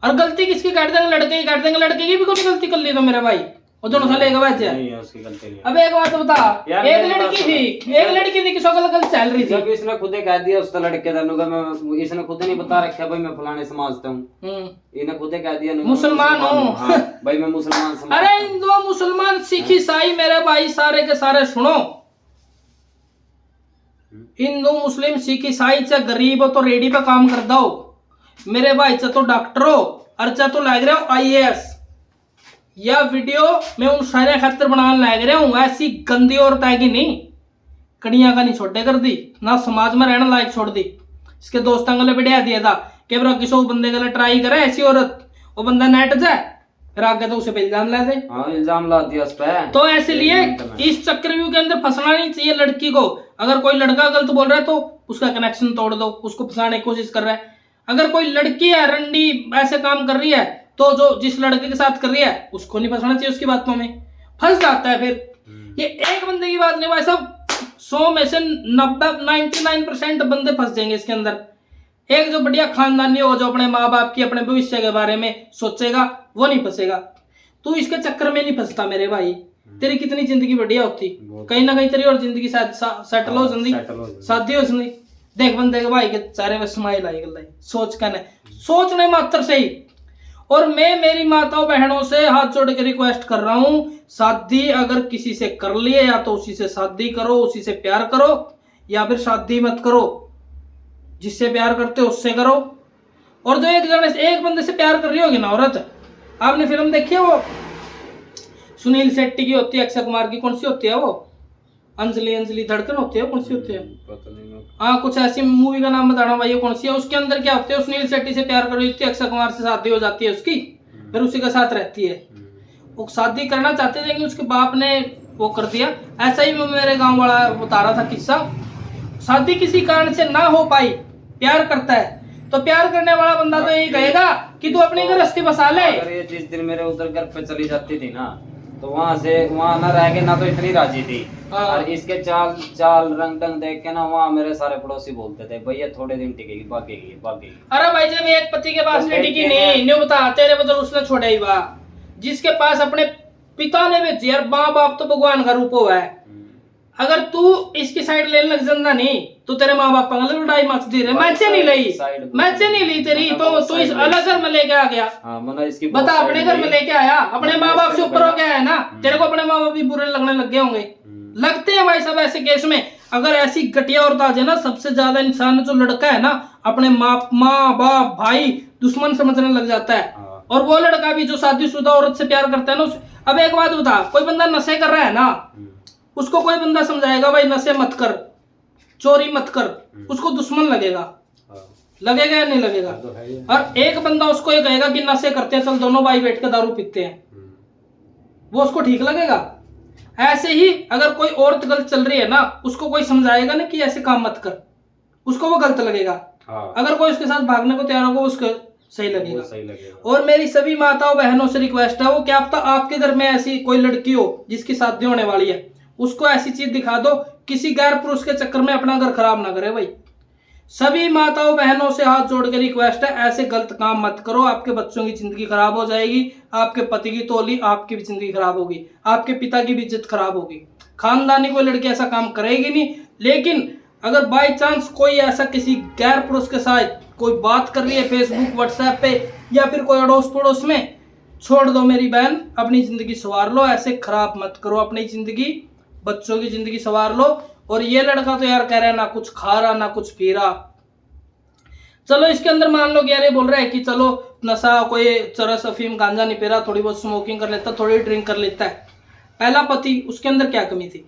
और गलती किसकी काट देंगे लड़के की काट देंगे लड़के की भी कोई गलती कर ली तो मेरे भाई वो दोनों साल एक बात है उसकी गलती नहीं। अब एक बात बता एक लड़की थी किसी का गलत चल रही थी जब इसने खुद ही कह दिया उस लड़के का मैं इसने खुद नहीं बता रखा भाई मैं फलाने समाज से हूँ इन्हें खुद ही कह दिया मुसलमान हूँ हाँ, भाई मैं मुसलमान समाज अरे हिंदू मुसलमान सिख ईसाई मेरे भाई सारे के सारे सुनो हिंदू मुस्लिम सिख ईसाई चाहे गरीब हो तो रेडी पे काम कर दो मेरे भाई चाहे तो डॉक्टर हो और चाहे तो लग रहे हो IAS या वीडियो मैं उन सारे खातिर बनाने लग रहा हूँ ऐसी गंदी औरत आएगी नहीं कड़ियां का नहीं छोटे कर दी ना समाज में रहना लायक छोड़ दी इसके दोस्तों को ले बिठा दिया था कि ब्रा किसी बंदे के लिए ट्राई करे ऐसी औरत, वो बंदा नेट जाए, फिर आगे तो उसे पे इल्जाम ला दे। हाँ इल्जाम ला दिया उस पे। तो ऐसे लिए इस चक्रव्यूह के अंदर फंसना नहीं चाहिए लड़की को। अगर कोई लड़का गलत बोल रहा है तो उसका कनेक्शन तोड़ दो, उसको फंसाने की कोशिश कर रहा है। अगर कोई लड़की है रंडी ऐसे काम कर रही है तो जो जिस लड़के के साथ कर रही है उसको नहीं फंसना चाहिए, उसकी बातों में फंस जाता है। फिर ये एक बंदे की बात नहीं भाई साहब, 100 में से 99% बंदे फंस जाएंगे इसके अंदर। एक जो बढ़िया खानदानी होगा, जो अपने माँ बाप की अपने भविष्य के बारे में सोचेगा, वो नहीं फंसेगा। तू इसके चक्कर में नहीं फंसता मेरे भाई, तेरी कितनी जिंदगी बढ़िया होती, कहीं ना कहीं तेरी और जिंदगी सेटल हो जिंदगी, शादी हो जिंदगी। देख बंदे के भाई के चारे में स्माइल आई गई, सोच कर सोचने मात्र से ही। और मैं मेरी माताओं बहनों से हाथ जोड़ के रिक्वेस्ट कर रहा हूं, शादी अगर किसी से कर लिए या तो उसी से शादी करो, उसी से प्यार करो, या फिर शादी मत करो। जिससे प्यार करते हो उससे करो। और जो एक बंदे से प्यार कर रही होगी ना औरत, आपने फिल्म देखी है वो सुनील शेट्टी की होती है, अक्षय कुमार की, कौन सी होती है वो, अंजलि धड़कन होती है, कौन सी होती है, हाँ कुछ ऐसी मूवी का नाम बताना भाई कौन सी है। उसके अंदर क्या होती है, सुनील शेट्टी से प्यार कर रही होती है, अक्षय कुमार से शादी हो जाती है उसकी, फिर उसी के साथ रहती है। वो शादी करना चाहते थे लेकिन उसके बाप ने वो कर दिया। ऐसा ही मेरे गाँव वाला बता रहा था किस्सा, शादी किसी कारण से ना हो पाई, प्यार करता है तो प्यार करने वाला बंदा तो यही कहेगा कि तू अपनी गृहस्थी बसा ले। अगर ये जिस दिन मेरे उधर घर पे चली जाती थी ना, तो वहाँ ना रह के ना तो इतनी राजी थी, और इसके चाल रंग ढंग देख के ना वहाँ मेरे सारे पड़ोसी बोलते थे भैया थोड़े दिन टिकेगी, भागेगी। अरे भाई जब एक पति के पास नहीं टिकी नहीं बता तेरे बदल उसने छोड़ा ही बा, जिसके पास अपने पिता ने भेजी यार, माँ बाप तो भगवान का रूप हुआ है। अगर तू इसकी साइड लेने लग जाना नहीं तो तेरे माँ बाप का लड़ाई मच दी रहे, मैचे नहीं ली तेरी, तो तू इस अलग घर में लेके आ गया। बता अपने घर में लेके आया, अपने माँ बाप से ऊपर हो गया है ना, तेरे को अपने माँ बाप भी बुरे लगने लग गए होंगे, लगते हैं भाई सब ऐसे केस में। अगर ऐसी घटिया औरत आ जाए ना, सबसे ज्यादा इंसान जो लड़का है ना अपने माँ बाप भाई दुश्मन समझने लग जाता है। और वो लड़का भी जो शादीशुदा औरत से प्यार करता है ना, अब एक बात बता, कोई बंदा नशे कर रहा है ना, उसको कोई बंदा समझाएगा भाई नशे मत कर, चोरी मत कर, उसको दुश्मन लगेगा, लगेगा या नहीं लगेगा? और एक बंदा उसको ये कहेगा कि नशे करते हैं, चल दोनों भाई बैठ के दारू पीते हैं, वो उसको ठीक लगेगा। ऐसे ही अगर कोई औरत गलत चल रही है ना, उसको कोई समझाएगा ना कि ऐसे काम मत कर, उसको वो गलत लगेगा। अगर कोई उसके साथ भागने को तैयार होगा उसको सही लगेगा। और मेरी सभी माताओं बहनों से रिक्वेस्ट है, वो क्या पता आपके घर में ऐसी कोई लड़की हो जिसकी शादी होने वाली है, उसको ऐसी चीज दिखा दो, किसी गैर पुरुष के चक्कर में अपना घर खराब ना करे भाई। सभी माताओं बहनों से हाथ जोड़ के रिक्वेस्ट है, ऐसे गलत काम मत करो, आपके बच्चों की जिंदगी खराब हो जाएगी, आपके पति की तोली, आपकी भी जिंदगी खराब होगी, आपके पिता की भी इज्जत खराब होगी। खानदानी कोई लड़की ऐसा काम करेगी नहीं, लेकिन अगर बाय चांस कोई ऐसा किसी गैर पुरुष के साथ कोई बात कर रही है फेसबुक व्हाट्सएप पे या फिर कोई अड़ोस पड़ोस में, छोड़ दो मेरी बहन, अपनी जिंदगी संवार लो, ऐसे खराब मत करो अपनी जिंदगी, बच्चों की जिंदगी संवार लो। और ये लड़का तो यार कह रहा है ना कुछ खा रहा ना कुछ पी रहा, चलो इसके अंदर मान लो कि यार ये बोल रहा है कि चलो नशा, कोई चरस अफीम गांजा नहीं पी रहा, थोड़ी बहुत स्मोकिंग कर लेता, थोड़ी ड्रिंक कर लेता है। पहला पति, उसके अंदर क्या कमी थी?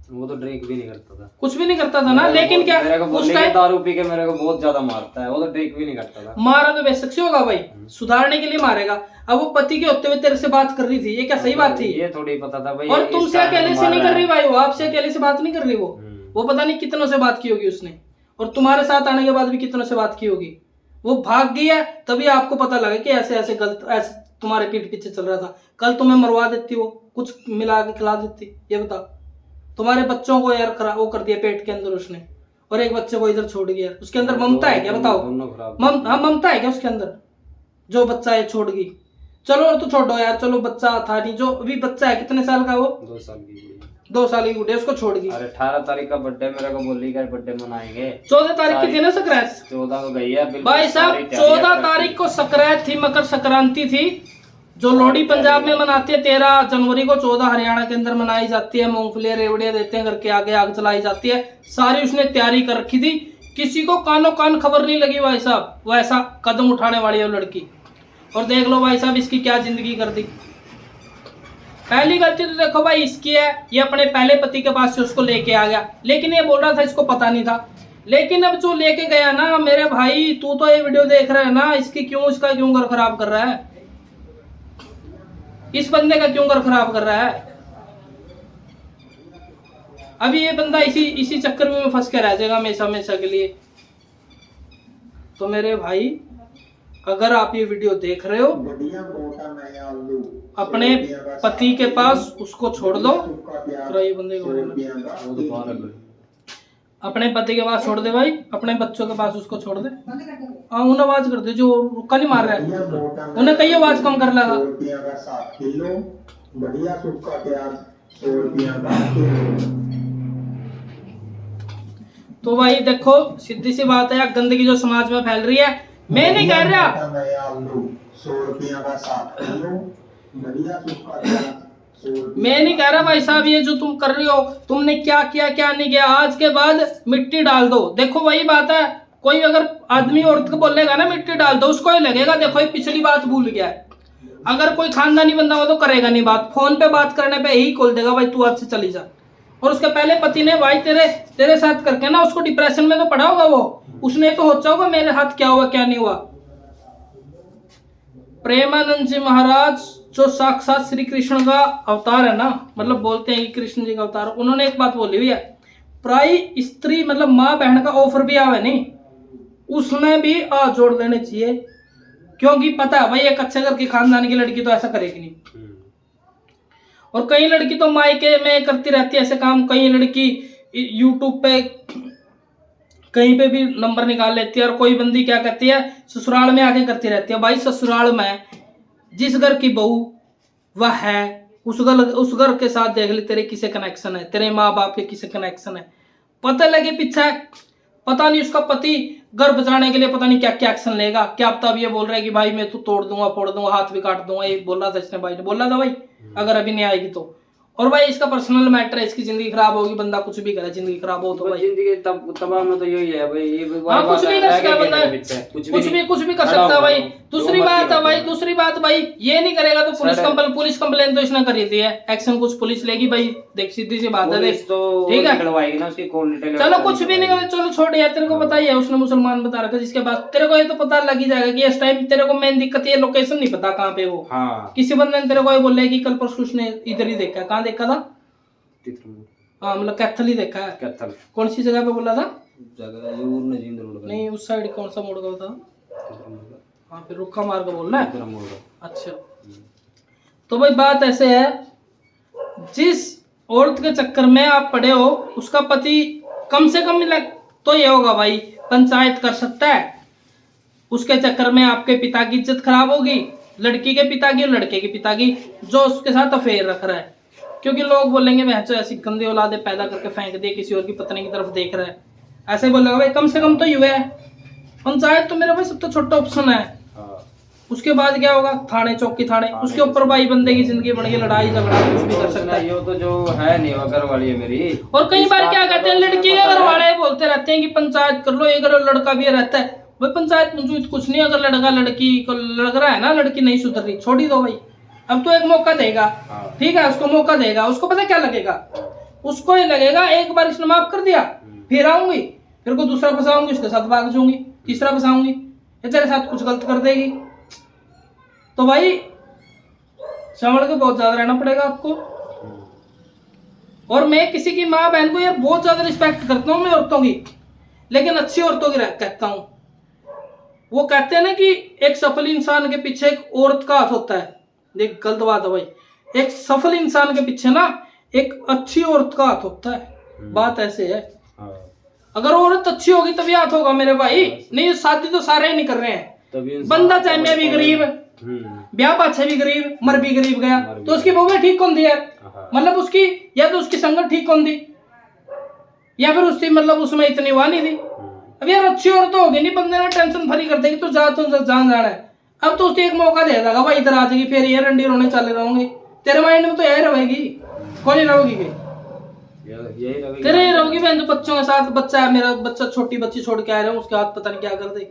वो तो ड्रिंक भी नहीं करता था, कुछ भी नहीं करता था ना, लेकिन क्या उस टाइम दारू पी के मेरे को बहुत ज्यादा मारता है, वो तो ड्रिंक भी नहीं करता था। मारा तो बेशक से होगा भाई, सुधारने के लिए मारेगा। अब वो पति के होते हुए तेरे से बात कर रही थी, ये क्या सही बात थी? ये थोड़ी पता था भाई। और तुमसे अकेले से नहीं कर रही भाई, वो आपसे अकेले से बात नहीं कर रही, वो पता नहीं कितनों से बात की होगी उसने, और तुम्हारे साथ आने के बाद भी कितनों से बात की होगी। वो भाग गई है तभी आपको पता लगा कि ऐसे ऐसे गलत, ऐसे तुम्हारे पीठ पीछे चल रहा था। कल तुम्हें मरवा देती, वो कुछ मिला के खिला देती, ये बताओ। तुम्हारे बच्चों को यार वो कर दिया पेट के अंदर उसने, और एक बच्चे को इधर छोड़ गया। उसके अंदर ममता है क्या बताओ? ममता है क्या उसके अंदर? जो बच्चा है छोड़ गई, चलो और तो छोड़ो यार, चलो बच्चा था नहीं, जो अभी बच्चा है कितने साल का वो? 2 साल की 2 साल की गुड़िया, उसको छोड़ गई। अरे 18 तारीख का बर्थडे मेरे को बोली कर, बर्थडे मनाएंगे। 14 तारीख की थी ना संक्रांत? 14 को गई है भाई साहब, 14 तारीख को संक्रांत थी, मकर संक्रांति थी, जो लोहड़ी पंजाब में मनाती है। 13 जनवरी को 14 हरियाणा के अंदर मनाई जाती है। मूंगफली रेवड़ियां देते हैं, घर के आगे आग जलाई जाती है। सारी उसने तैयारी कर रखी थी, किसी को कानो कान खबर नहीं लगी भाई साहब, वो ऐसा कदम उठाने वाली है वो लड़की। और देख लो भाई साहब इसकी क्या जिंदगी कर दी। पहली गलती तो देखो भाई इसकी है, ये अपने पहले पति के पास से उसको लेके आ गया, लेकिन ये बोल रहा था इसको पता नहीं था। लेकिन अब जो लेके गया ना मेरे भाई, तू तो ये वीडियो देख रहा है ना, इसकी क्यों, इसका क्यों घर खराब कर रहा है, इस बंदे का क्यों घर खराब कर रहा है। अभी ये बंदा इसी चक्कर में फंस के रह जाएगा हमेशा हमेशा के लिए। तो मेरे भाई अगर आप ये वीडियो देख रहे हो, अपने पति के पास उसको छोड़ दो। ये बंदे को अपने पति के पास छोड़ दे भाई, अपने बच्चों के पास उसको छोड़ दे। हाँ उन्हें आवाज कर दे, जो रुका नहीं मार रहा है उन्हें कई आवाज कम कर लगा। तो भाई देखो सीधी सी बात है, गंदगी जो समाज में फैल रही है, मैं नहीं कह रहा, मैं नहीं कह रहा भाई साहब ये जो तुम कर रही हो, तुमने क्या किया क्या नहीं किया, आज के बाद मिट्टी डाल दो। देखो वही बात है, कोई अगर आदमी औरत को बोलेगा ना मिट्टी डाल दो, उसको ही लगेगा देखो ये पिछली बात भूल गया है। अगर कोई खानदानी बंदा हो तो करेगा नहीं बात, फोन पे बात करने पे यही खोल देगा भाई तू आज से चली जा। और उसके पहले पति ने भाई तेरे साथ करके ना उसको डिप्रेशन में तो पड़ा होगा, वो उसने तो सोचा होगा मेरे हाथ क्या हुआ क्या नहीं हुआ। प्रेमानंद जी महाराज जो साक्षात श्री कृष्ण का अवतार है ना, मतलब बोलते हैं कि कृष्ण जी का अवतार, उन्होंने एक बात बोली हुई है, प्राय स्त्री मतलब माँ बहन का ऑफर भी आवे नहीं, उसमें भी आ जोड़ देने चाहिए, क्योंकि पता है भाई एक अच्छे घर की खानदान की लड़की तो ऐसा करेगी नहीं। और कई लड़की तो मायके में करती रहती है ऐसे काम, कई लड़की यूट्यूब पे कहीं पे भी नंबर निकाल लेती है, और कोई बंदी क्या कहती है ससुराल में आके करती रहती है। भाई ससुराल में जिस घर की बहू वह है, उस घर के साथ देख ले तेरे किसे कनेक्शन है, तेरे माँ बाप के किसे कनेक्शन है, पता लगे पीछे पता नहीं उसका पति घर बचाने के लिए पता नहीं क्या क्या एक्शन लेगा। क्या पता अब ये बोल रहा है कि भाई मैं तू तोड़ दूंगा फोड़ दूंगा हाथ भी काट दूंगा, ये बोला था इसने, भाई ने बोला था भाई अगर अभी नहीं आएगी तो। और भाई इसका पर्सनल मैटर है, इसकी जिंदगी खराब होगी, बंदा कुछ भी करे जिंदगी खराब हो तो भाई जिंदगी तबाह में तो यही है भाई, ये हाँ कुछ नहीं कर सकता बंदा, कुछ भी कर सकता है भाई। दूसरी बात है भाई, दूसरी बात भाई ये नहीं करेगा तो पुलिस कंप्लेन तो इसने करी थी है, एक्शन कुछ पुलिस लेगी भाई, देख सीधी सी बात है, देख ठीक है चलो कुछ भी नहीं, चलो छोड़ यार, तेरे को पता ही है उसने मुसलमान बता रखा, जिसके पास तेरे को ये तो पता लग ही जाएगा कि इस टाइम तेरे को मेन दिक्कत ये लोकेशन नहीं पता कहाँ पे वो। किसी बंदे ने तेरे को ये बोला कि कल परसों उसने इधर ही देखा, कहाँ देखा था, हाँ मतलब कैथल ही देखा है। कैथल कौन सी जगह पे बोला था, नहीं उस साइड कौन सा मोड़ का था, हाँ फिर रुक्का मार के बोलना है। अच्छा तो भाई बात ऐसे है, जिस औरत के चक्कर में आप पड़े हो उसका पति कम से कम तो ये होगा भाई पंचायत कर सकता है, उसके चक्कर में आपके पिता की इज्जत खराब होगी, लड़की के पिता की और लड़के के पिता की जो उसके साथ अफेयर रख रहा है, क्योंकि लोग बोलेंगे मैं तो ऐसी गंदी औलादे पैदा करके फेंक दे, किसी और की पत्नी की तरफ देख रहा है, ऐसे बोलेगा भाई कम से कम तो युवा है, पंचायत तो मेरा भाई सबसे छोटा ऑप्शन है। उसके बाद क्या होगा, थाने चौकी थाने, उसके ऊपर भाई बंदे की जिंदगी बन गई, लड़ाई झगड़ा कुछ भी कर सकता है। ये तो जो है नहीं घर वाली है मेरी। और कई बार क्या कहते हैं लड़की के घर वाले बोलते रहते हैं कि पंचायत कर लो, ये करो, लड़का भी रहता है भाई पंचायत में कुछ नहीं, अगर लड़का लड़की को लग रहा है ना लड़की नहीं सुधर रही छोड़ ही दो भाई, अब तो एक मौका देगा, ठीक है उसको मौका देगा, उसको पता क्या लगेगा, उसको ये लगेगा एक बार इसने माफ कर दिया फिर आऊंगी, फिर को दूसरा फंसाऊंगी, उसके साथ भाग जाऊंगी, तीसरा फंसाऊंगी, ये तेरे साथ कुछ गलत कर देगी, तो भाई संभल के बहुत ज्यादा रहना पड़ेगा आपको। और मैं किसी की माँ बहन को यार बहुत ज्यादा रिस्पेक्ट करता हूँ मैं औरतों की, लेकिन अच्छी औरतों की कहता हूँ, वो कहते हैं ना कि एक सफल इंसान के पीछे एक औरत का हाथ होता है, देख गलत बात है भाई, एक सफल इंसान के पीछे ना एक अच्छी औरत का हाथ होता है, बात ऐसे है। अगर औरत अच्छी होगी तभी हाथ होगा मेरे भाई, नहीं शादी तो सारे ही नहीं कर रहे हैं, बंदा चाहे मैं भी गरीब, ब्याह पाछे भी गरीब, मर भी गरीब गया, तो उसकी बहू ठीक कौन थी यार, मतलब उसकी या तो उसकी संगत ठीक कौन थी, या फिर उसकी मतलब उसमें इतनी हुआ नहीं थी। अब यार अच्छी औरत होगी नहीं, बंदे ने टेंशन भरी कर देगी तो जान जाना है, अब तो उसको एक मौका दे देगा भाई इधर आ जाएगी, फिर ये रंडी रोने चले रहोगे, तेरे माइंड में तो यही रहेगी, कौन ही रहोगी तेरे रहोगी बहन, तो बच्चों के साथ, बच्चा है मेरा बच्चा, छोटी बच्ची छोड़ के आ रहे हैं, उसके हाथ पता नहीं क्या कर दे,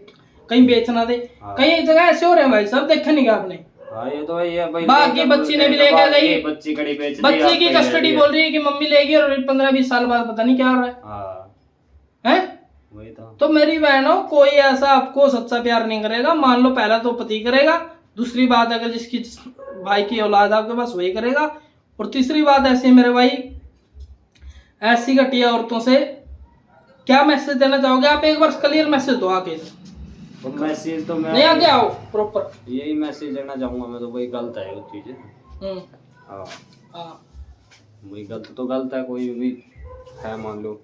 कहीं बेचना दे, कई जगह ऐसे हो रहे हैं भाई सब, देखा नहीं क्या आपने, ये तो भाई बाकी बच्ची ने भी लेके गई, बच्ची की कस्टडी बोल रही है कि मम्मी लेगी, और 15-20 साल बाद पता नहीं क्या हो रहा है, वही था। तो मेरी बहनों, कोई ऐसा आपको सच्चा प्यार नहीं करेगा। मान लो पहला तो पति करेगा, दूसरी बात अगर जिसकी भाई की औलाद आपके पास वही करेगा, और तीसरी बात ऐसी मेरे भाई, ऐसी घटिया औरतों से क्या मैसेज देना चाहोगे आप? एक बार क्लियर मैसेज दो आके। तो मैसेज तो मैं नहीं, आगे आओ प्रॉपर। यही मैसेज देना चाहूंगा मैं, तो वही गलत है वो चीज। हाँ, हाँ। वही गलत तो गलत है, कोई भी है मान लो।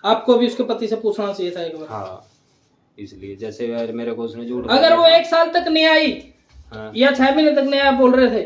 आपको भी उसके पति से पूछना चाहिए था एक बार। हाँ, इसलिए जैसे यार मेरे को उसने झूठ अगर वो 1 साल तक नहीं आई, हाँ। या 6 महीने तक नहीं आया बोल रहे थे,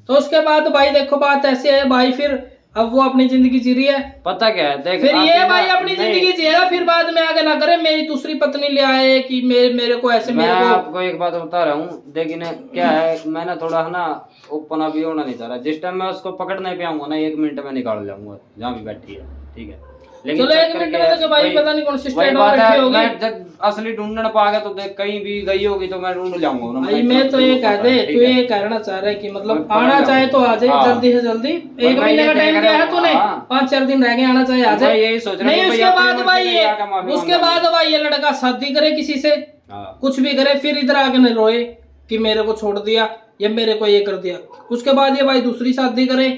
तो उसके बाद भाई देखो बात ऐसे है भाई, फिर अब वो अपनी जिंदगी जी रही है। पता क्या है, देख फिर ये आगे भाई ना- अपनी नहीं, जिंदगी जिएगा, फिर बाद में आगे ना करे मेरी दूसरी पत्नी ले आए कि मेरे को ऐसे, मैं मेरे को। आपको एक बात बता रहा हूँ, लेकिन क्या है, मैंने थोड़ा है ना ओपन अभी होना नहीं चाह रहा। जिस टाइम मैं उसको पकड़ने पे आऊंगा ना, 1 मिनट में निकाल जाऊंगा जहाँ भी बैठी है, ठीक है। लेकिन चलो 1 चक्कर मिनट क्या में तो भाई वही- पता नहीं कौन सी वही स्टेट में बात बैठी है, होगी। मैं जब असली ढूंढने पा गया तो देख कहीं भी गई होगी तो मैं ढूंढ जाऊंगा ना। भाई मैं तो ये कह दे, तू ये कहना चाह रहा है कि मतलब आना चाहे तो आ जाए जल्दी से जल्दी। 1 महीने का टाइम दिया है तूने, 5-4 दिन रह गए, आना चाहे आ जाए। यही सोच रहा हूँ नहीं, कि उसके भाई बाद अपनी भाई मर्जी से ये, जाकर माफी उसके मांगना। बाद भाई ये लड़का शादी करे किसी से, हाँ। कुछ भी करे, फिर इधर आके न रोए कि मेरे को छोड़ दिया या मेरे को ये कर दिया। उसके बाद ये भाई दूसरी शादी करे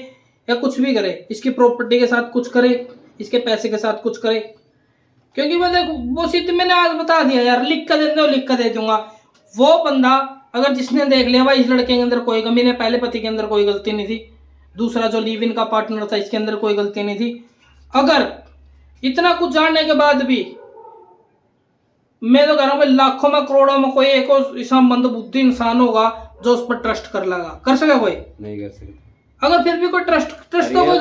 या कुछ भी करे, इसकी प्रॉपर्टी के साथ कुछ करे, इसके पैसे के साथ कुछ करे। क्योंकि मैं देखो वो सीधे मैंने आज बता दिया यार, लिख कर दे दो, लिख कर दे दूंगा। वो बंदा अगर जिसने देख लिया भाई इस लड़के के अंदर कोई कमी नहीं, पहले पति के अंदर कोई गलती नहीं थी, दूसरा जो लिव इन का पार्टनर था इसके अंदर कोई गलती नहीं थी, अगर इतना कुछ जानने के बाद भी मैं तो कह रहा हूँ लाखों में करोड़ों में कोई एक ऐसा मंदबुद्धि इंसान होगा जो उस पर ट्रस्ट कर लेगा, कर सके कोई? नहीं कर सकते। अगर फिर भी कोई ट्रस्ट तो अरे कोई